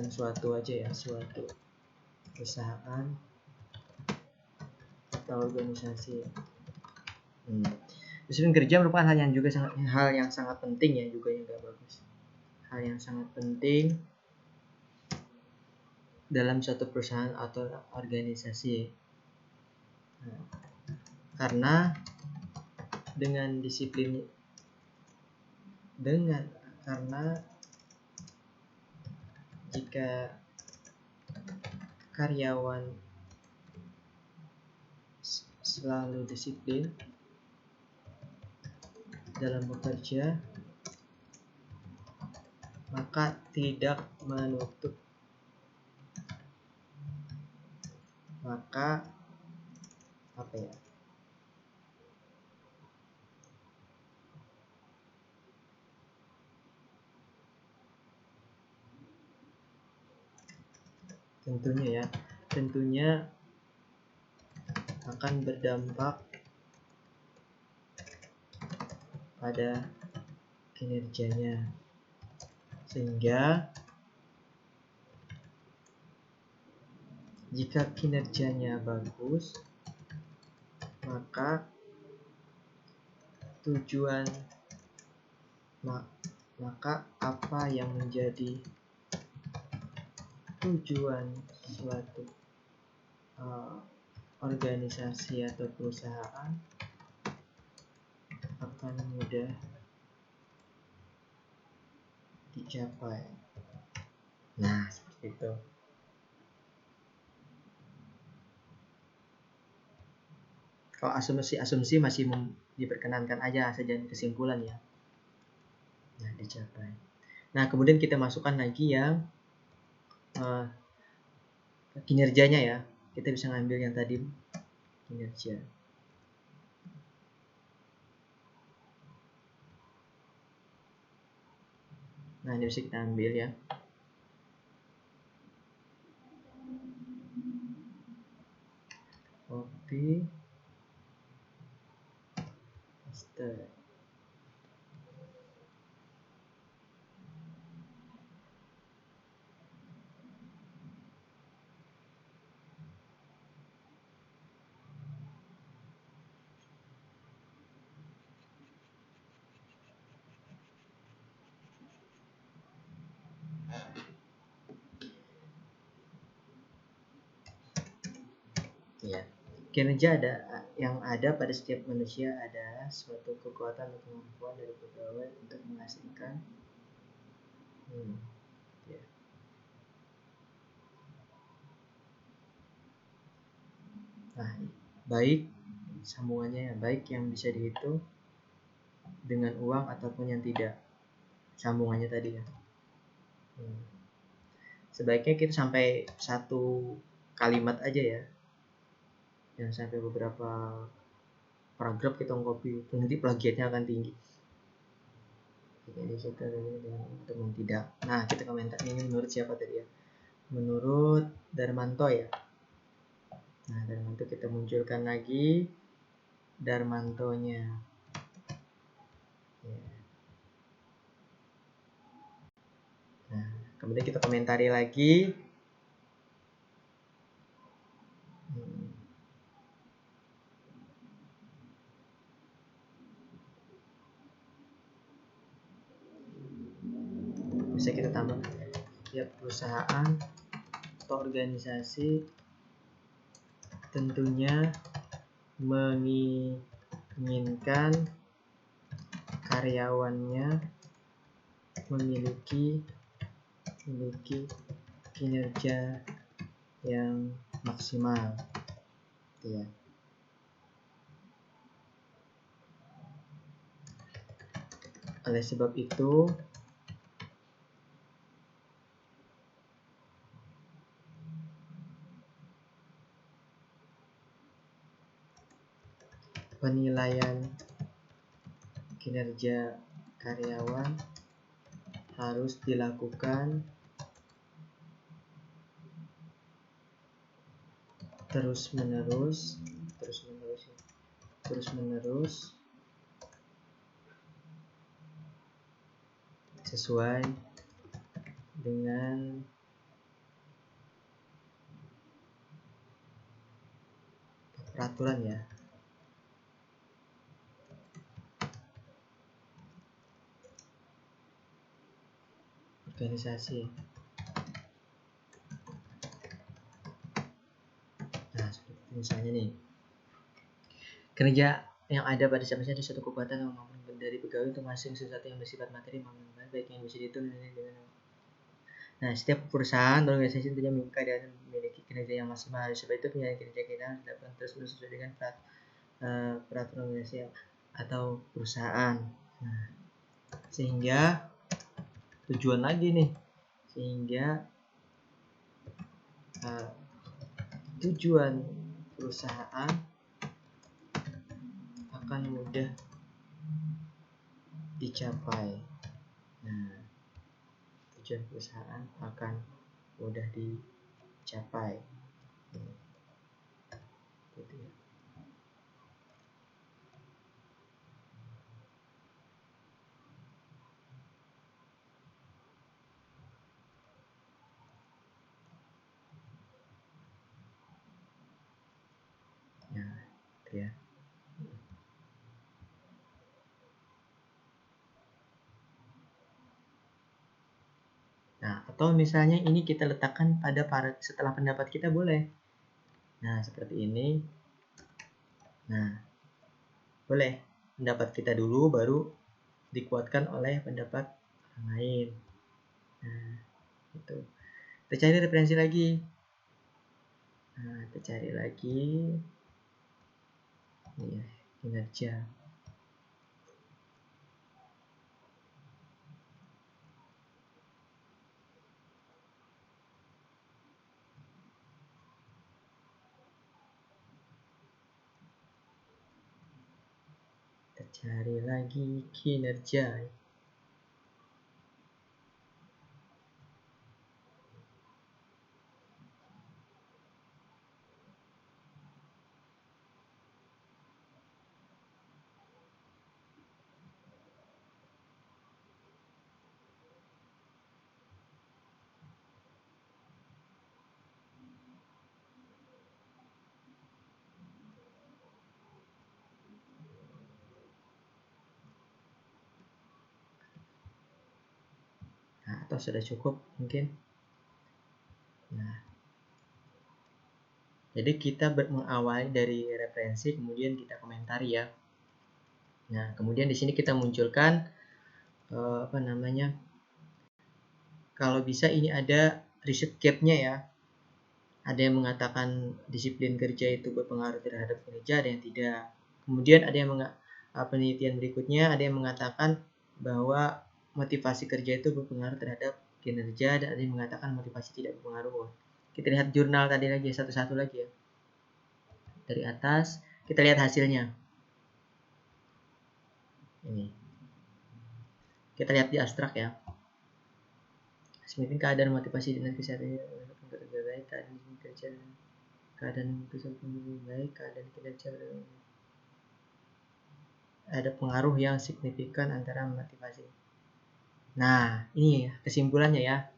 suatu perusahaan atau organisasi. Disiplin kerja merupakan hal yang sangat penting ya, juga yang gak bagus. Hal yang sangat penting dalam suatu perusahaan atau organisasi. Karena karena jika karyawan selalu disiplin dalam bekerja, maka tidak menutup tentunya akan berdampak pada kinerjanya, sehingga jika kinerjanya bagus, maka apa yang menjadi tujuan suatu organisasi atau perusahaan akan mudah dicapai. Nah, seperti itu. Kalau asumsi masih diperkenankan aja, saja kesimpulan ya. Nah, dicapai. Nah, kemudian kita masukkan lagi yang kinerjanya ya. Kita bisa ngambil yang tadi kinerja. Nah, ini bisa kita ambil ya. Copy, paste. Ya, kinerja yang ada pada setiap manusia adalah suatu kekuatan atau kemampuan dari pegawai untuk menghasilkan ya. Nah, baik sambungannya, baik yang bisa dihitung dengan uang ataupun yang tidak, sambungannya tadi ya. Sebaiknya kita sampai satu kalimat aja ya, jangan sampai beberapa paragraf kita copy, nanti plagiatnya akan tinggi. Jadi kita teman tidak. Nah, kita komentar ini menurut siapa tadi ya? Menurut Darmanto ya. Nah, Darmanto kita munculkan lagi Darmantonya. Ya. Nah, kemudian kita komentari lagi. Bisa kita tambah ya, perusahaan atau organisasi tentunya menginginkan karyawannya memiliki kinerja yang maksimal ya. Oleh sebab itu penilaian kinerja karyawan harus dilakukan terus menerus sesuai dengan peraturan ya. Organisasi. Nah, seperti misalnya nih, kerja yang ada pada siapa-siapa di suatu kekuatan maupun dari pegawai untuk masing sesuatu yang bersifat materi maupun baik yang bisa dihitung dengan. Nah, setiap perusahaan atau organisasi tentunya memiliki kinerja yang maksimal. Sebab itu penilaian kinerja kita harus dilakukan terus sesuai dengan peraturan organisasi atau perusahaan. Nah, sehingga tujuan lagi nih, sehingga tujuan perusahaan akan mudah dicapai. Nah, tujuan perusahaan akan mudah dicapai. Gitu ya. Nah, itu ya. Nah, atau misalnya ini kita letakkan pada setelah pendapat kita boleh. Nah, seperti ini. Nah, boleh pendapat kita dulu baru dikuatkan oleh pendapat orang lain. Nah, itu. Kita cari referensi lagi. Nah, kita cari lagi. Ini ya, kinerja. Kita cari lagi kinerja. atau sudah cukup mungkin. Nah, jadi kita mengawali dari referensi, kemudian kita komentari ya. Nah, kemudian di sini kita munculkan kalau bisa ini ada riset gap-nya ya. Ada yang mengatakan disiplin kerja itu berpengaruh terhadap kinerja, ada yang tidak. Kemudian ada yang penelitian berikutnya ada yang mengatakan bahwa motivasi kerja itu berpengaruh terhadap kinerja, dan ada yang mengatakan motivasi tidak berpengaruh. Kita lihat jurnal tadi lagi, satu-satu lagi ya. Dari atas kita lihat hasilnya. Ini. Kita lihat di abstrak ya. Semakin keadaan motivasi dengan kesehatan kerja baik, keadaan kerja keadaan kesehatan baik, keadaan kinerja ada pengaruh yang signifikan antara motivasi. Nah, ini ya kesimpulannya ya.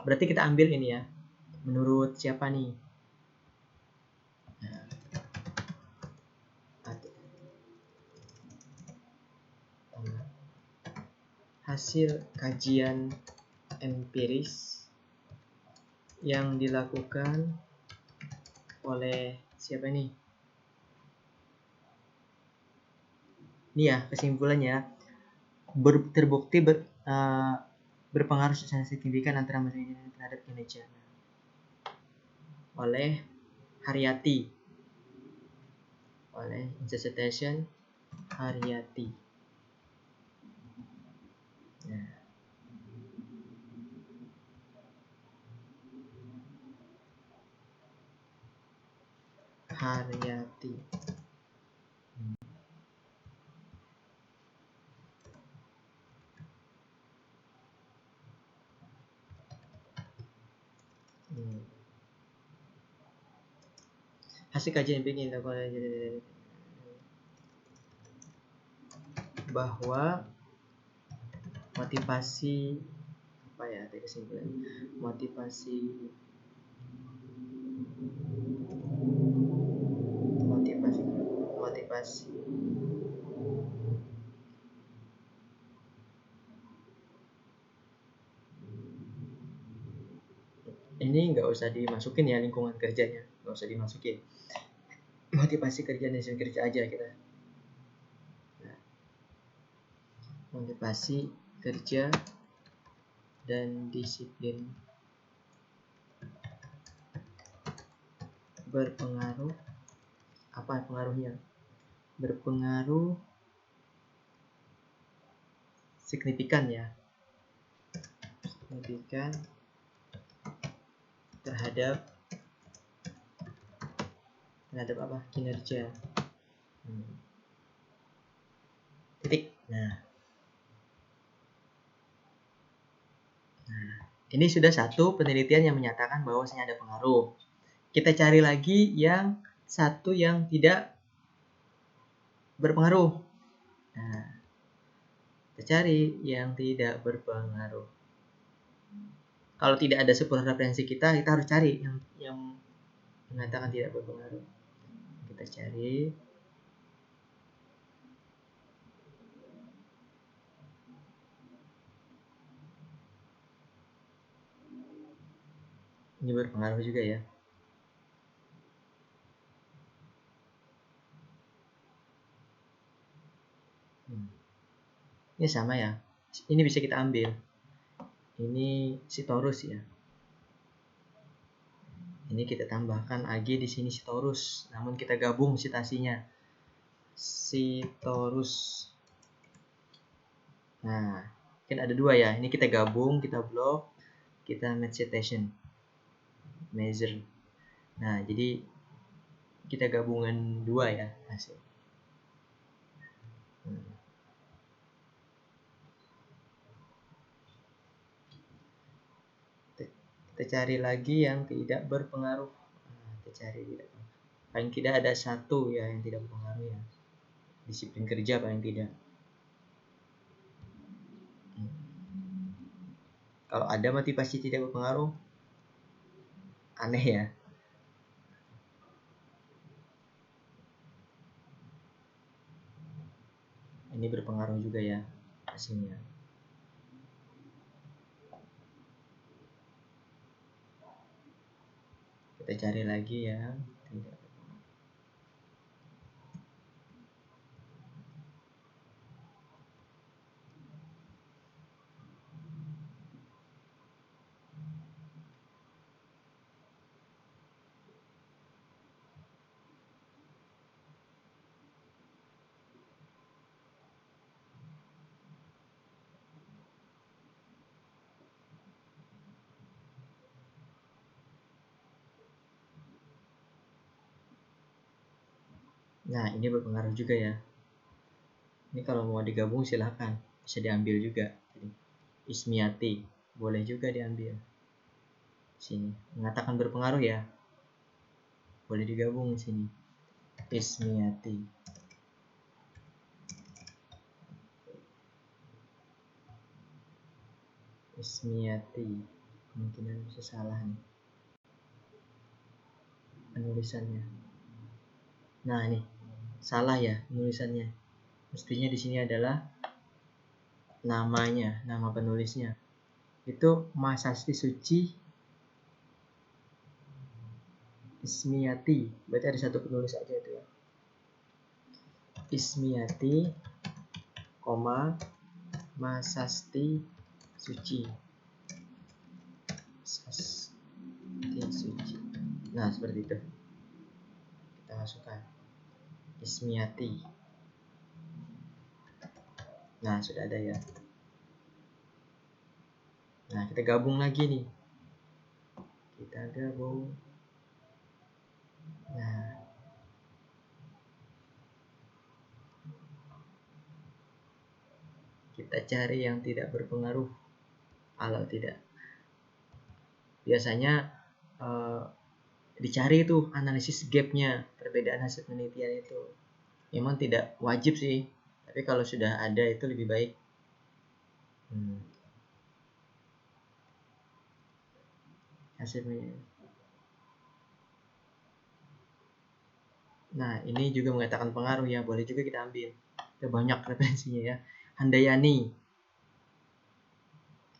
Berarti kita ambil ini ya. Menurut siapa nih? Nah, hasil kajian empiris yang dilakukan oleh siapa nih? Ini ya kesimpulannya, terbukti berpengaruh secara signifikan antara motivasi terhadap kinerja oleh Haryati, oleh Institution Haryati. Nah. Haryati. Hasil kajian begini bahwa motivasi apa ya tadi kesimpulan, motivasi ini nggak usah dimasukin ya, lingkungan kerjanya nggak usah dimasukin, motivasi kerja dan disiplin kerja aja kita. Nah, motivasi kerja dan disiplin berpengaruh, apa pengaruhnya? Berpengaruh signifikan ya, signifikan terhadap apa? Kinerja. Titik. Nah, ini sudah satu penelitian yang menyatakan bahwasanya ada pengaruh. Kita cari lagi yang satu yang tidak berpengaruh. Nah, kita cari yang tidak berpengaruh. Kalau tidak ada 10 referensi kita harus cari yang mengatakan tidak berpengaruh. Kita cari. Ini berpengaruh juga ya. Ini sama ya. Ini bisa kita ambil. Ini Sitorus ya. Ini kita tambahkan lagi di sini Sitorus, namun kita gabung citasinya. Sitorus. Nah, kan ada dua ya. Ini kita gabung, kita blok, kita match citation, measure. Nah, jadi kita gabungan dua ya hasil. Kita cari lagi yang tidak berpengaruh. Nah, kita cari tidak. Paling tidak ada satu ya yang tidak berpengaruh ya. Disiplin kerja paling tidak. Kalau ada motivasi tidak berpengaruh, aneh ya. Ini berpengaruh juga ya hasilnya. Kita cari lagi yang tidak. Nah, ini berpengaruh juga ya. Ini kalau mau digabung silahkan, bisa diambil juga. Jadi, Ismiati boleh juga diambil. Sini mengatakan berpengaruh ya, boleh digabung di sini. Ismiati. Ismiati. Kemungkinan bisa salah nih penulisannya. Nah, ini salah ya penulisannya. Mestinya di sini adalah namanya, nama penulisnya. Itu Masasti Suci Ismiati. Berarti ada satu penulis aja itu ya. Ismiati, Masasti Suci. Sasti Suci. Nah, seperti itu. Kita masukkan Ismiati. Nah, sudah ada ya. Nah, kita gabung lagi nih. Kita gabung. Nah, kita cari yang tidak berpengaruh. Kalau tidak, biasanya dicari tuh analisis gapnya, perbedaan hasil penelitian itu. Memang tidak wajib sih, tapi kalau sudah ada itu lebih baik. Hasilnya. Nah, ini juga mengatakan pengaruh ya, boleh juga kita ambil. Ada banyak referensinya ya. Handayani.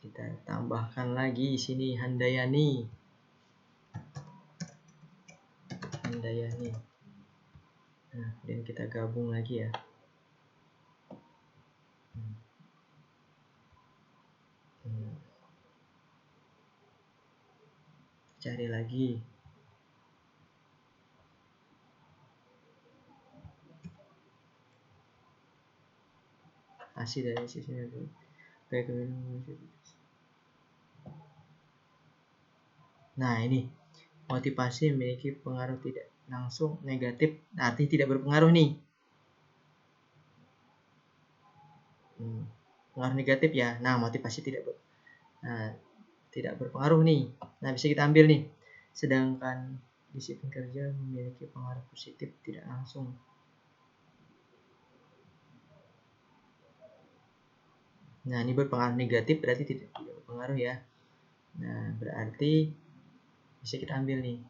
Kita tambahkan lagi di sini Handayani. Handayani. Nah, dan kita gabung lagi ya. Cari lagi. Hasil dari sisinya itu. Nah, ini motivasi memiliki pengaruh tidak langsung negatif, artinya tidak berpengaruh nih. Pengaruh negatif ya. Nah, motivasi tidak berpengaruh nih. Nah, bisa kita ambil nih. Sedangkan disiplin kerja memiliki pengaruh positif tidak langsung. Nah, ini berpengaruh negatif berarti tidak berpengaruh ya. Nah, berarti bisa kita ambil nih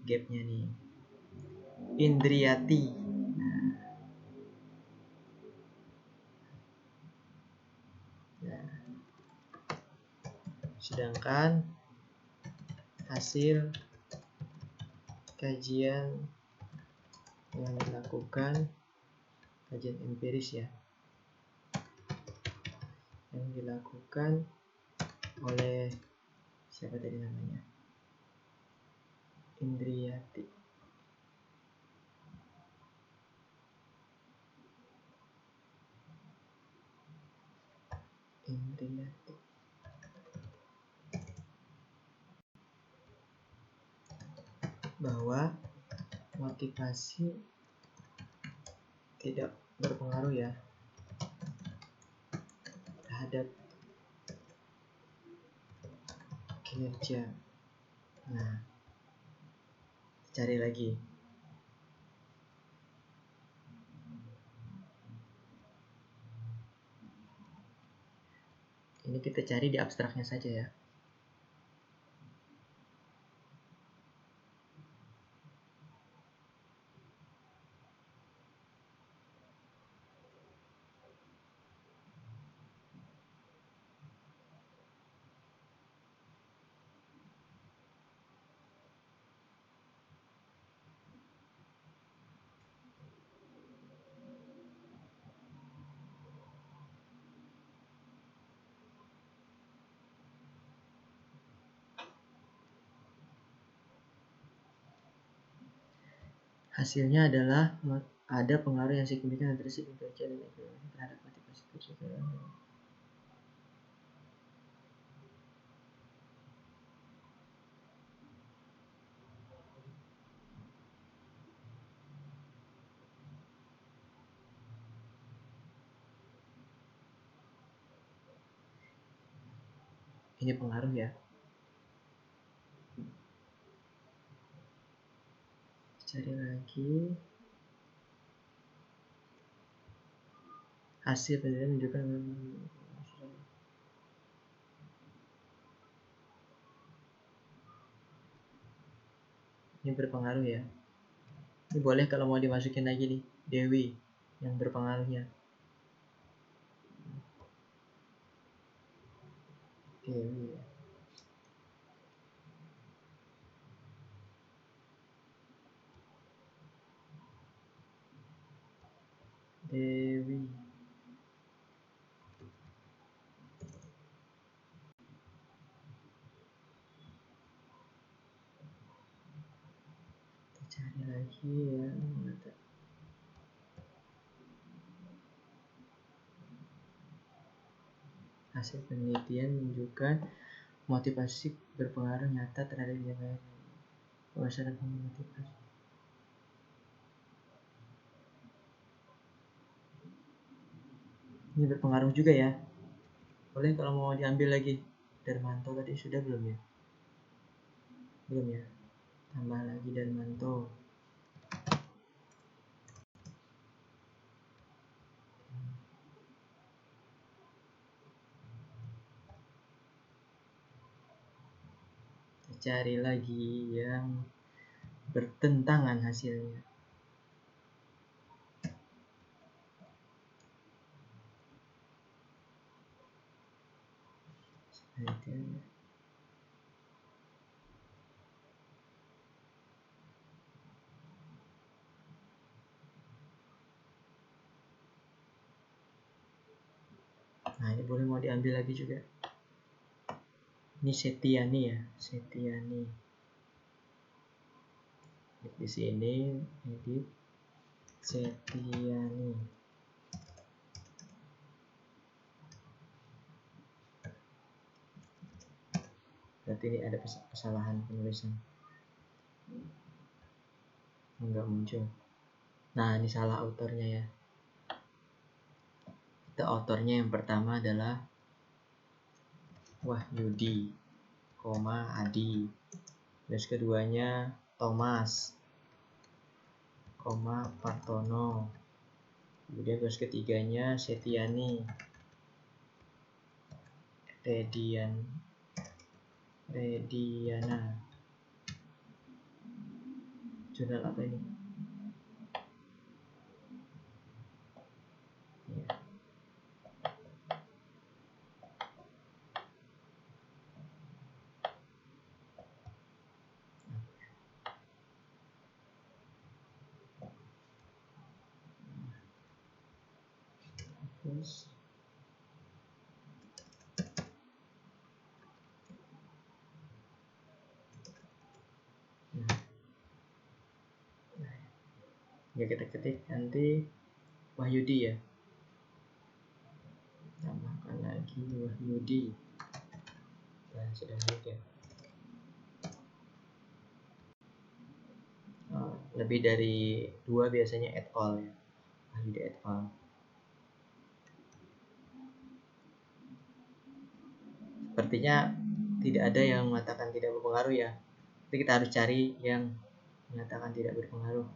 gapnya nih. Indriyati. Nah, sedangkan hasil kajian yang dilakukan, kajian empiris ya, yang dilakukan oleh siapa tadi namanya, Indriyati. Bahwa motivasi tidak berpengaruh ya terhadap kinerja. Nah, cari lagi. Ini kita cari di abstraknya saja ya. hasilnya adalah ada pengaruh yang signifikan antara si bekerja dan ekonomi terhadap motivasi kerja. Ini pengaruh ya. Cari lagi. Hasil penelitian menunjukkan ini berpengaruh ya. Ini boleh kalau mau dimasukin lagi nih, Dewi yang berpengaruhnya. Dewi ya. Dewi. Kita cari lagi ya. Hasil penelitian menunjukkan motivasi berpengaruh nyata terhadap nilai masyarakat motivasi. Ini berpengaruh juga ya. Boleh kalau mau diambil lagi. Darmanto tadi sudah belum ya? Belum ya. Tambah lagi Darmanto. Cari lagi yang bertentangan hasilnya. Nah ini boleh mau diambil lagi juga. Ini Setiani ya, Setiani. Di sini edit Setiani. Berarti ini ada kesalahan penulisan. Enggak muncul. Nah ini salah autornya ya. Itu autornya yang pertama adalah Wahyudi, Adi. Terus keduanya Thomas, Partono. Kemudian terus ketiganya Setiani, Rediana. Jurnal apa ini? Ya. Terus ya kita ketik nanti Wahyudi ya. Tambahkan lagi Wahyudi. Nah, sudah ya. Lebih dari 2 biasanya et al ya. Wahyudi et al. Sepertinya tidak ada yang mengatakan tidak berpengaruh ya. Tapi kita harus cari yang mengatakan tidak berpengaruh.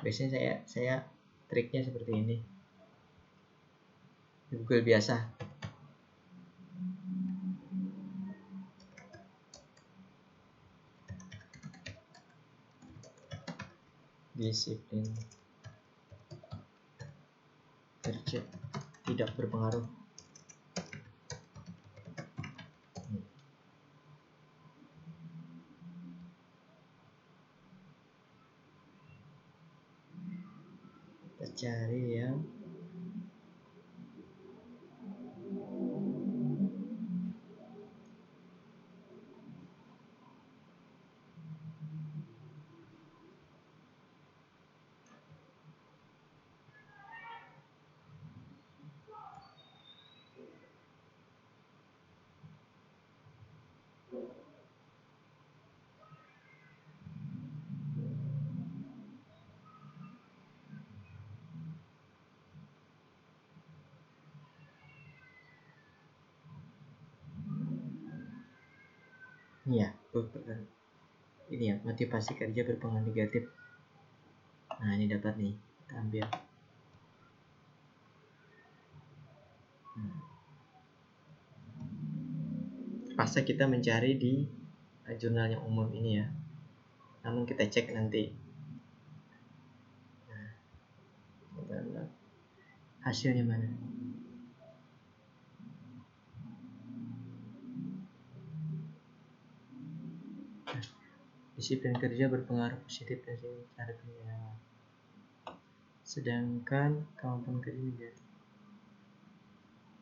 Biasanya saya triknya seperti ini. Google biasa. Disiplin kerja tidak berpengaruh. Kita cari yang Ini ya, ini ya, motivasi kerja berpengaruh negatif. Nah, ini dapat nih, kita ambil. Terpaksa kita mencari di jurnal yang umum ini ya. Namun kita cek nanti. Nah, kita lihat hasilnya mana. Disiplin kerja berpengaruh positif dari cara kerja. Sedangkan kemampuan kerja negatif.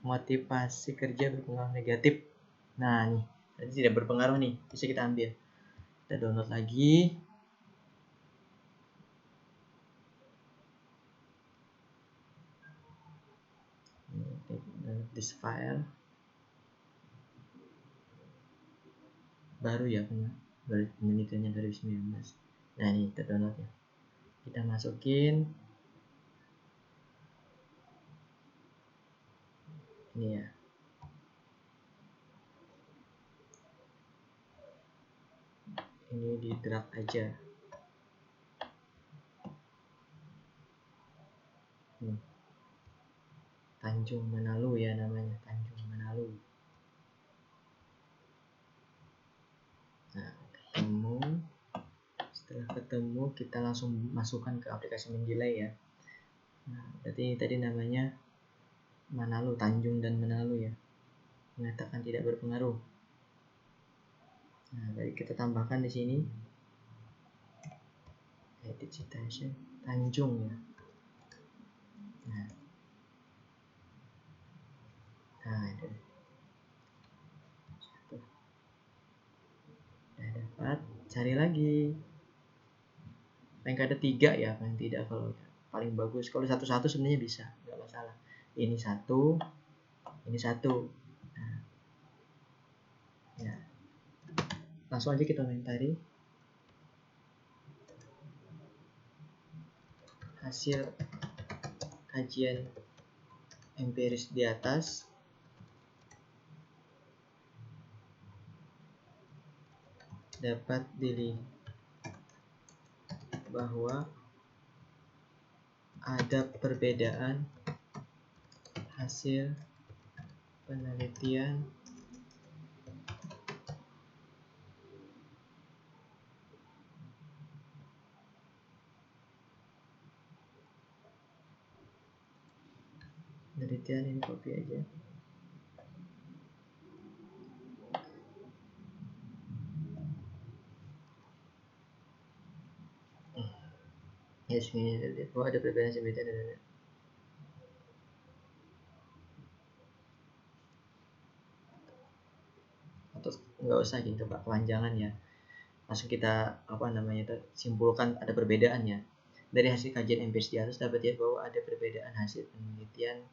Motivasi kerja berpengaruh negatif. Nah, nih, tadi tidak berpengaruh nih, bisa kita ambil. Kita download lagi. This file baru ya, penelitiannya dari 2019. Nah, ini kita download ya. Kita masukin ini ya. Ini di drag aja. Tanjung Manalu ya namanya, Tanjung Manalu. Nah, ketemu. Setelah ketemu, kita langsung masukkan ke aplikasi Mendeley ya. Nah, berarti tadi namanya Manalu, Tanjung dan Manalu ya. Mengatakan tidak berpengaruh. Nah, jadi kita tambahkan di sini edit citation Tanjung ya. Nah itu satu. Udah dapat, cari lagi. Paling ada 3 ya, paling tidak. Kalau paling bagus kalau satu-satu sebenarnya bisa, nggak masalah. Ini satu, ini satu. Nah, ya. Langsung aja kita komentari hasil kajian empiris di atas. Dapat dilihat bahwa ada perbedaan hasil penelitian ini copy aja. Ya sini lihat bahwa ada perbedaan sebeda dan atau nggak usah gitu Pak, kepanjangan ya. Langsung kita simpulkan ada perbedaannya. Dari hasil kajian empiris di atas dapat dilihat bahwa ada perbedaan hasil penelitian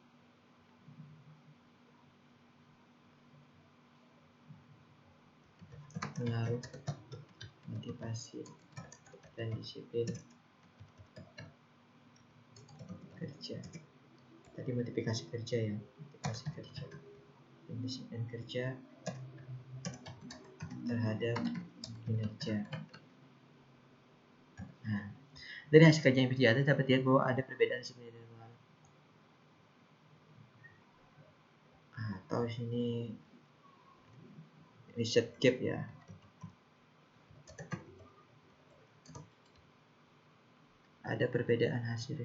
pengaruh motivasi dan disiplin kerja. Tadi motivasi kerja ya, motivasi kerja dan disiplin kerja terhadap kinerja. Nah, dari hasil kajian empiris di atas dapat dilihat bahwa ada perbedaan sebenarnya. Atau sini research gap ya. Ada perbedaan hasil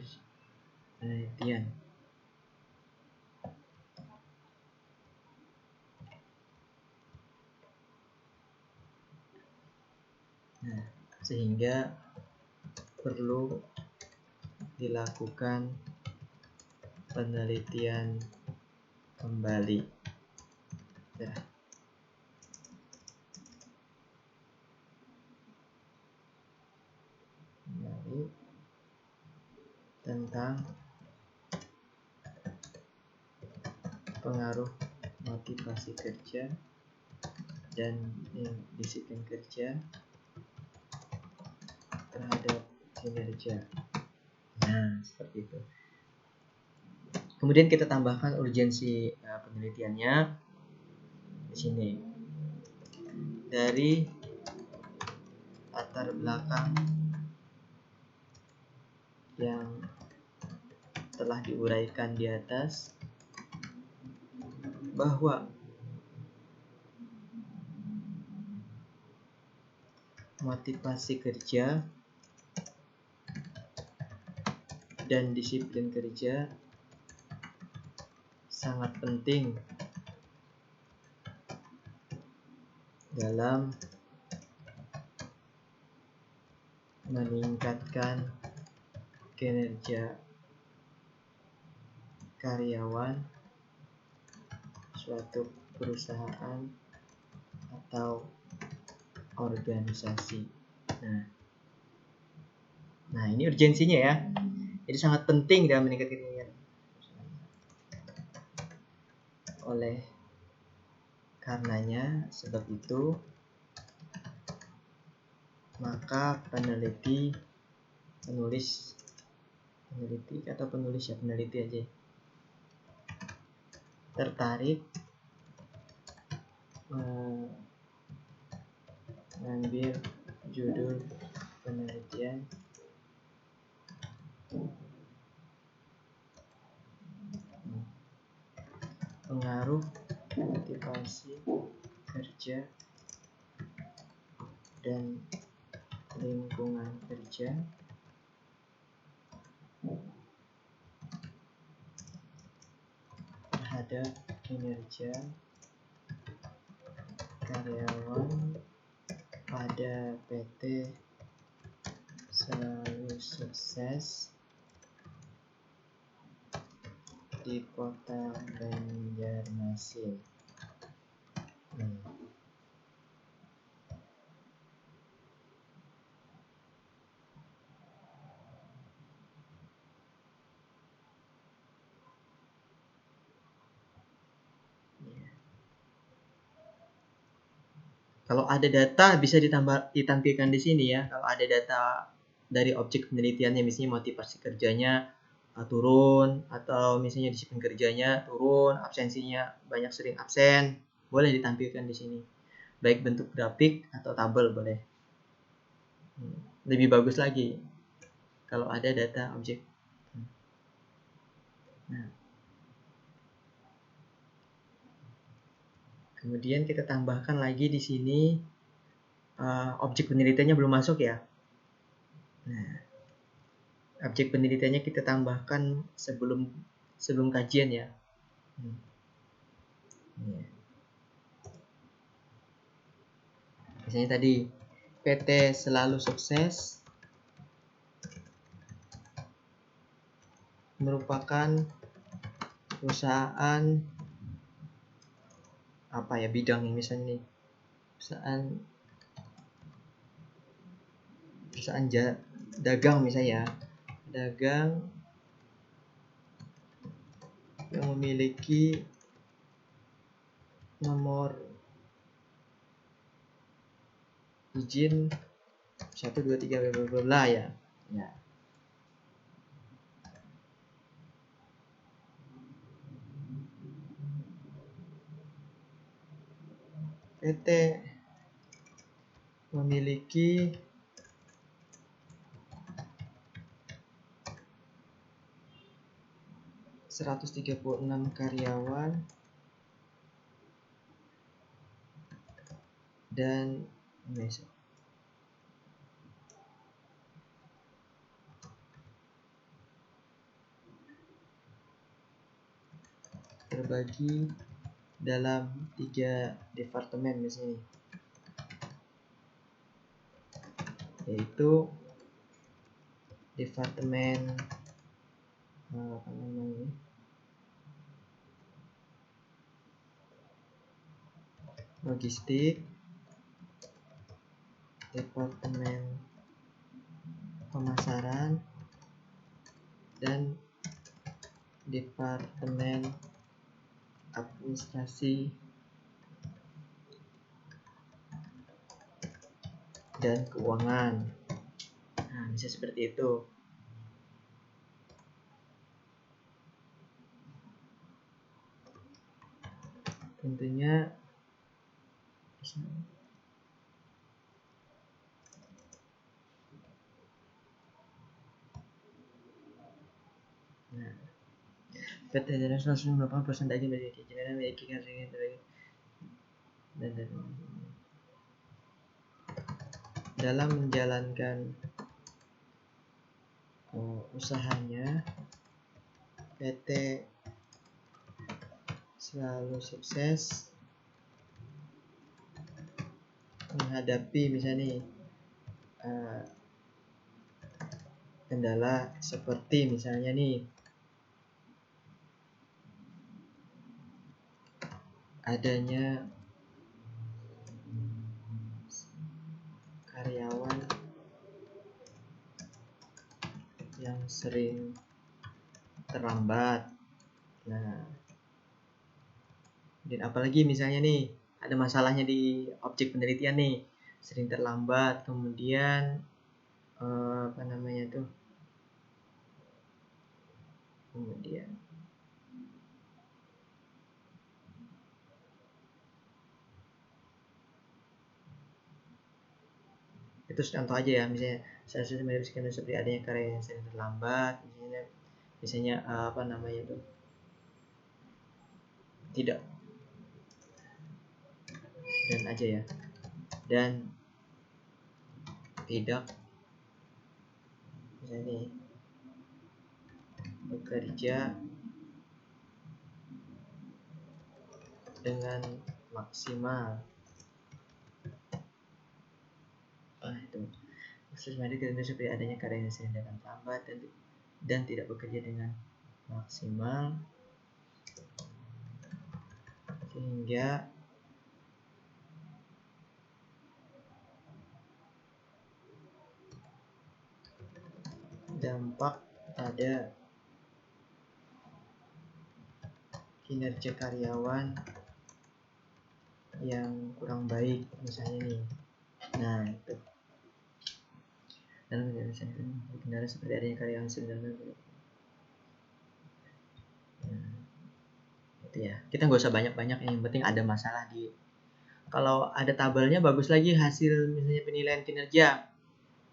penelitian. Nah, sehingga perlu dilakukan penelitian kembali. Ya. Kembali tentang pengaruh motivasi kerja dan disiplin kerja terhadap kinerja. Nah, seperti itu. Kemudian kita tambahkan urgensi penelitiannya di sini. dari latar belakang yang telah diuraikan di atas, bahwa motivasi kerja dan disiplin kerja sangat penting dalam meningkatkan kinerja karyawan suatu perusahaan atau organisasi. Nah, ini urgensinya ya. Jadi sangat penting dalam meningkatkan kinerja. Oleh karenanya, sebab itu, maka peneliti aja tertarik mengambil judul penelitian pengaruh motivasi kerja dan lingkungan kerja terhadap kinerja karyawan pada PT Selalu Sukses di Kota Banjarmasin. Kalau ada data bisa ditampilkan di sini ya. Kalau ada data dari objek penelitiannya, misalnya motivasi kerjanya turun, atau misalnya disiplin kerjanya turun, absensinya banyak sering absen, boleh ditampilkan di sini. Baik bentuk grafik atau tabel boleh. Lebih bagus lagi kalau ada data objek. Nah, kemudian kita tambahkan lagi di sini objek penelitiannya belum masuk ya. Nah, objek penelitiannya kita tambahkan sebelum kajian ya. Misalnya tadi PT Selalu Sukses merupakan perusahaan apa ya, bidang misalnya nih, perusahaan dagang misalnya, dagang yang memiliki nomor izin 1, 2, 3 bla ya. PT memiliki (136) karyawan dan terbagi dalam 3 departemen misalnya, yaitu departemen logistik, departemen pemasaran, dan departemen administrasi dan keuangan. Nah, bisa seperti itu. Tentunya PT Internasional 98% lagi memiliki jenderal memiliki karir dan dalam menjalankan usahanya PT selalu sukses menghadapi misalnya nih kendala seperti misalnya nih adanya karyawan yang sering terlambat. Nah, dan apalagi misalnya nih ada masalahnya di objek penelitian nih, sering terlambat, kemudian apa namanya tuh, kemudian itu contoh aja ya, misalnya saya sudah mendeskripsikan seperti adanya karya yang sering terlambat, misalnya apa namanya tuh, tidak, dan aja ya, dan tidak misalnya nih bekerja dengan maksimal. Itu khusus medik itu seperti adanya karya yang sering datang terlambat dan tidak bekerja dengan maksimal sehingga dampak pada kinerja karyawan yang kurang baik misalnya nih. Nah itu dalam kendala seperti adanya karyawan sebenarnya itu ya, kita nggak usah banyak-banyak, yang penting ada masalah di, kalau ada tabelnya bagus lagi hasil misalnya penilaian kinerja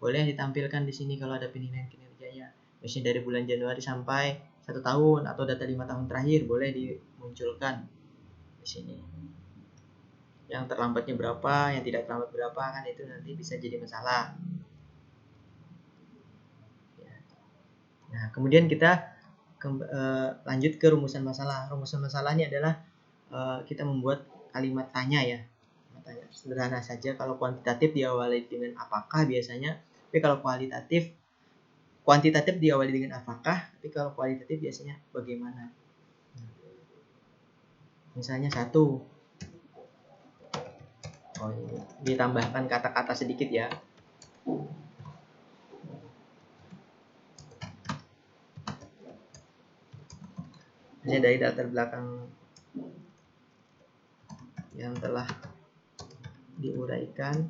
boleh ditampilkan di sini kalau ada penilaian kinerjanya, misalnya dari bulan Januari sampai 1 tahun atau data 5 tahun terakhir boleh dimunculkan di sini. Yang terlambatnya berapa, yang tidak terlambat berapa, kan itu nanti bisa jadi masalah. Nah, kemudian kita lanjut ke rumusan masalah. Rumusan masalahnya adalah kita membuat kalimat tanya ya. Tanya sederhana saja. Kalau kuantitatif diawali dengan apakah biasanya, tapi kalau kuantitatif diawali dengan apakah, tapi kalau kualitatif biasanya bagaimana. Misalnya 1. Ini ditambahkan kata-kata sedikit ya. Ini dari latar belakang yang telah diuraikan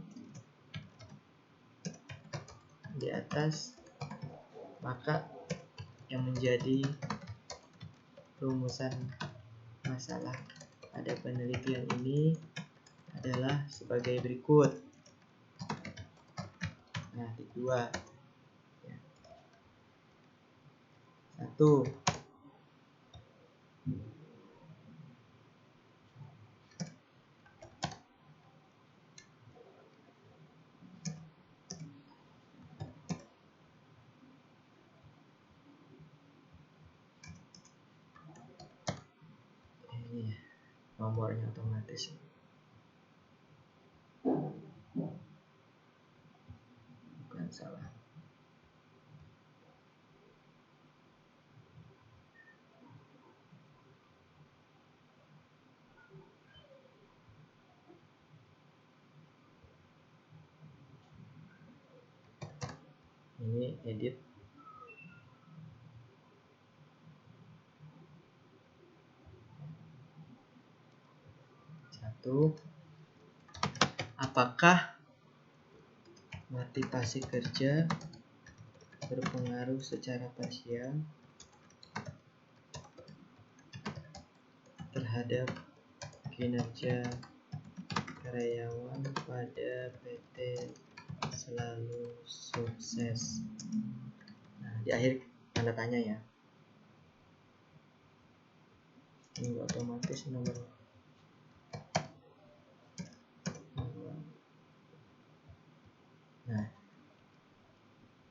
di atas, maka yang menjadi rumusan masalah pada penelitian ini adalah sebagai berikut. Nah, titik 2. 1. Ini nomornya otomatis. Bukan salah. Ini edit. Apakah motivasi kerja berpengaruh secara parsial terhadap kinerja karyawan pada PT selalu sukses? Nah, di akhir tanda tanya ya. sehingga otomatis nomor nah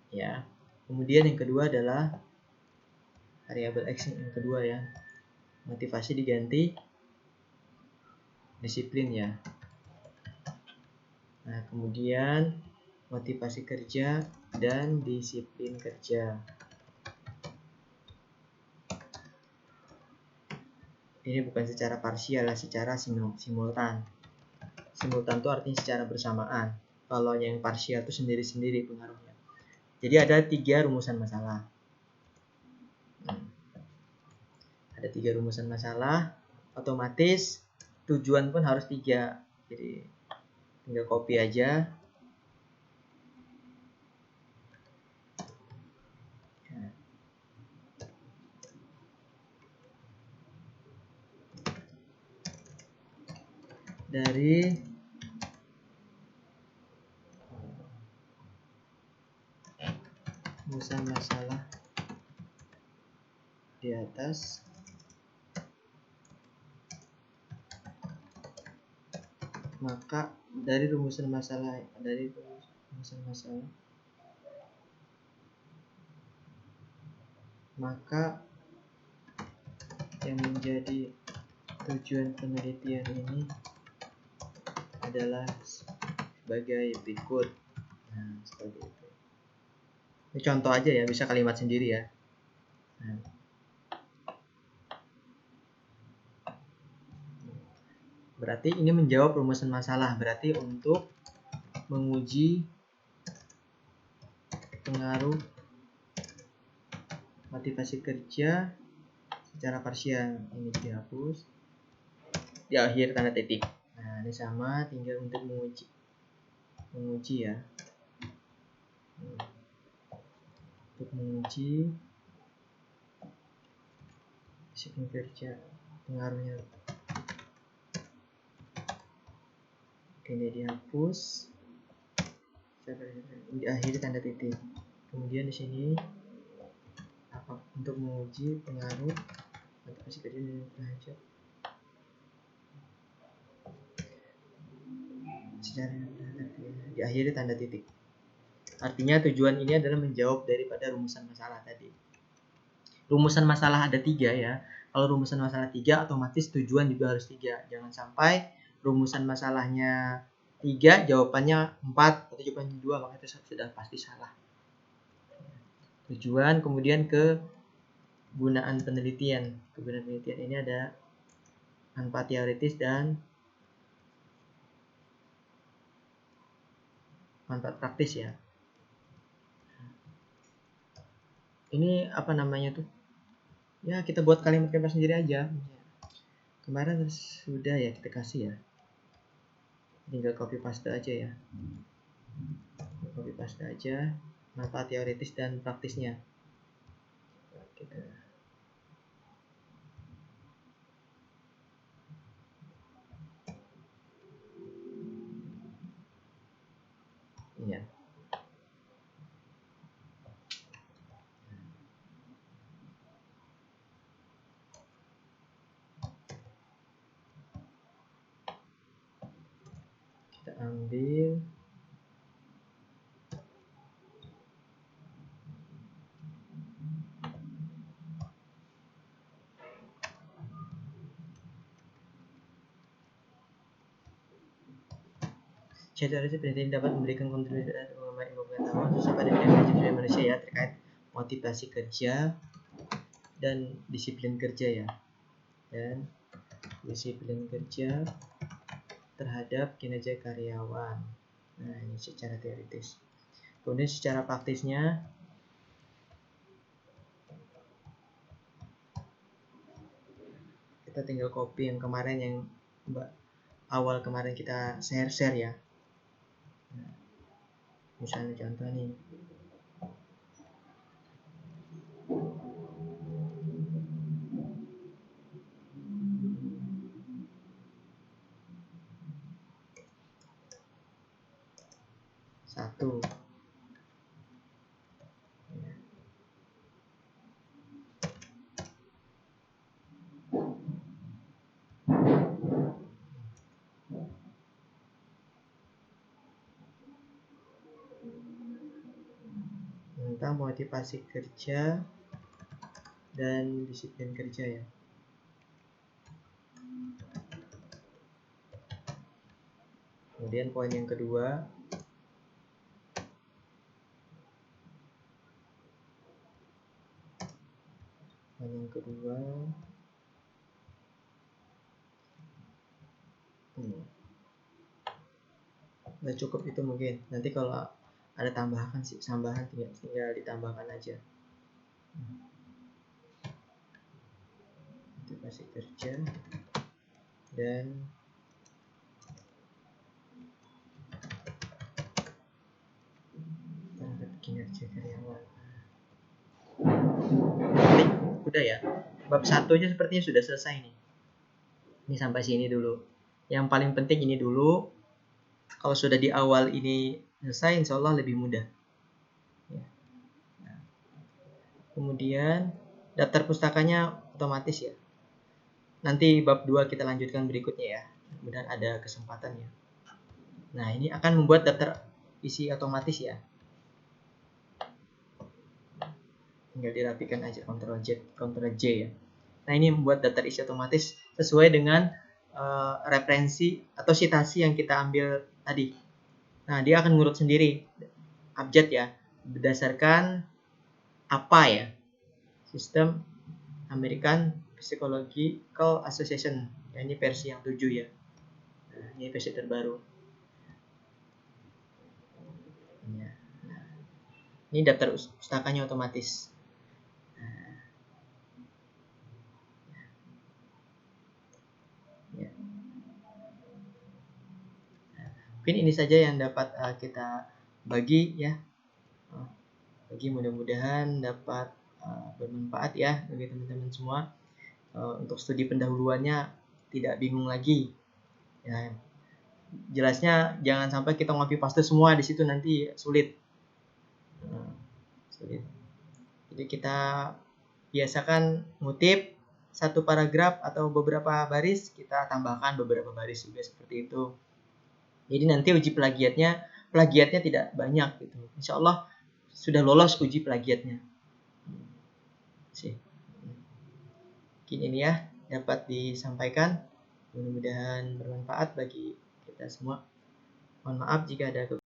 ya. Kemudian yang kedua adalah variabel X yang kedua ya, motivasi diganti disiplin ya. Nah kemudian motivasi kerja dan disiplin kerja. Ini bukan secara parsial, secara simultan. Simultan itu artinya secara bersamaan. Kalau yang parsial itu sendiri-sendiri pengaruhnya. Jadi ada 3 rumusan masalah. Ada 3 rumusan masalah, otomatis tujuan pun harus 3. Jadi tinggal copy aja. Dari rumusan masalah di atas maka dari rumusan masalah maka yang menjadi tujuan penelitian ini adalah sebagai berikut. Nah, seperti itu. Ini contoh aja ya, bisa kalimat sendiri ya. Nah. Berarti ini menjawab rumusan masalah. Berarti untuk menguji pengaruh motivasi kerja secara parsial, ini dihapus, di akhir tanda titik. Nah ini sama, tinggal untuk menguji ya, untuk menguji disiplin kerja pengaruhnya. Ini dihapus, di akhir tanda titik. Kemudian di sini apa, untuk menguji pengaruh motivasi kerja dan belajar secara di akhir tanda titik. Artinya tujuan ini adalah menjawab daripada rumusan masalah tadi. Rumusan masalah ada 3 ya. Kalau rumusan masalah 3, otomatis tujuan juga harus 3. Jangan sampai rumusan masalahnya 3, jawabannya 4 atau jawabannya 2, maka itu sudah pasti salah. Tujuan, kemudian kegunaan penelitian. Kegunaan penelitian ini ada manfaat teoritis dan manfaat praktis ya. Ini apa namanya tuh? Ya kita buat kalimat-kalimat sendiri aja. Kemarin sudah ya kita kasih ya. Tinggal copy paste aja ya. Copy paste aja manfaat teoritis dan praktisnya. Kita iya. Kita ambil Teoritis penelitian dapat memberikan kontribusi dan menambah ilmu pengetahuan khususnya pada bidang kerja manusia ya, terkait motivasi kerja dan disiplin kerja ya, dan disiplin kerja terhadap kinerja karyawan. Nah ini secara teoritis. Kemudian secara praktisnya kita tinggal copy yang kemarin yang awal kemarin kita share ya. Nah, misalnya contoh nih, satu tentang motivasi kerja dan disiplin kerja ya. Kemudian poin yang kedua, udah cukup itu mungkin. Nanti kalau ada tambahan tinggal ditambahkan aja. Motivasi kerja dan terhadap kinerja karyawan. Udah ya. Bab 1 nya sepertinya sudah selesai nih. Ini sampai sini dulu. Yang paling penting ini dulu. Kalau sudah di awal ini selesai, insya Allah lebih mudah. Ya. Nah. Kemudian daftar pustakanya otomatis ya. Nanti bab 2 kita lanjutkan berikutnya ya. Mudah-mudahan ada kesempatan ya. Nah, ini akan membuat daftar isi otomatis ya. Tinggal dirapikan aja, Ctrl J ya. Nah, ini membuat daftar isi otomatis sesuai dengan referensi atau citasi yang kita ambil tadi. Nah, dia akan ngurut sendiri abjad ya, berdasarkan apa ya? Sistem American Psychological Association. Ya, ini versi yang 7 ya. Nah, ini versi terbaru. Ya. Nah, ini daftar pustakanya otomatis. Mungkin ini saja yang dapat kita bagi ya. Bagi mudah-mudahan dapat bermanfaat ya bagi teman-teman semua. Untuk studi pendahuluannya tidak bingung lagi. Ya, jelasnya jangan sampai kita copy paste semua di situ, nanti sulit. Jadi kita biasakan ngutip satu paragraf atau beberapa baris, kita tambahkan beberapa baris juga seperti itu. Jadi nanti uji plagiatnya tidak banyak gitu. Insya Allah sudah lolos uji plagiatnya. Mungkin ini ya dapat disampaikan. Mudah-mudahan bermanfaat bagi kita semua. Mohon maaf jika ada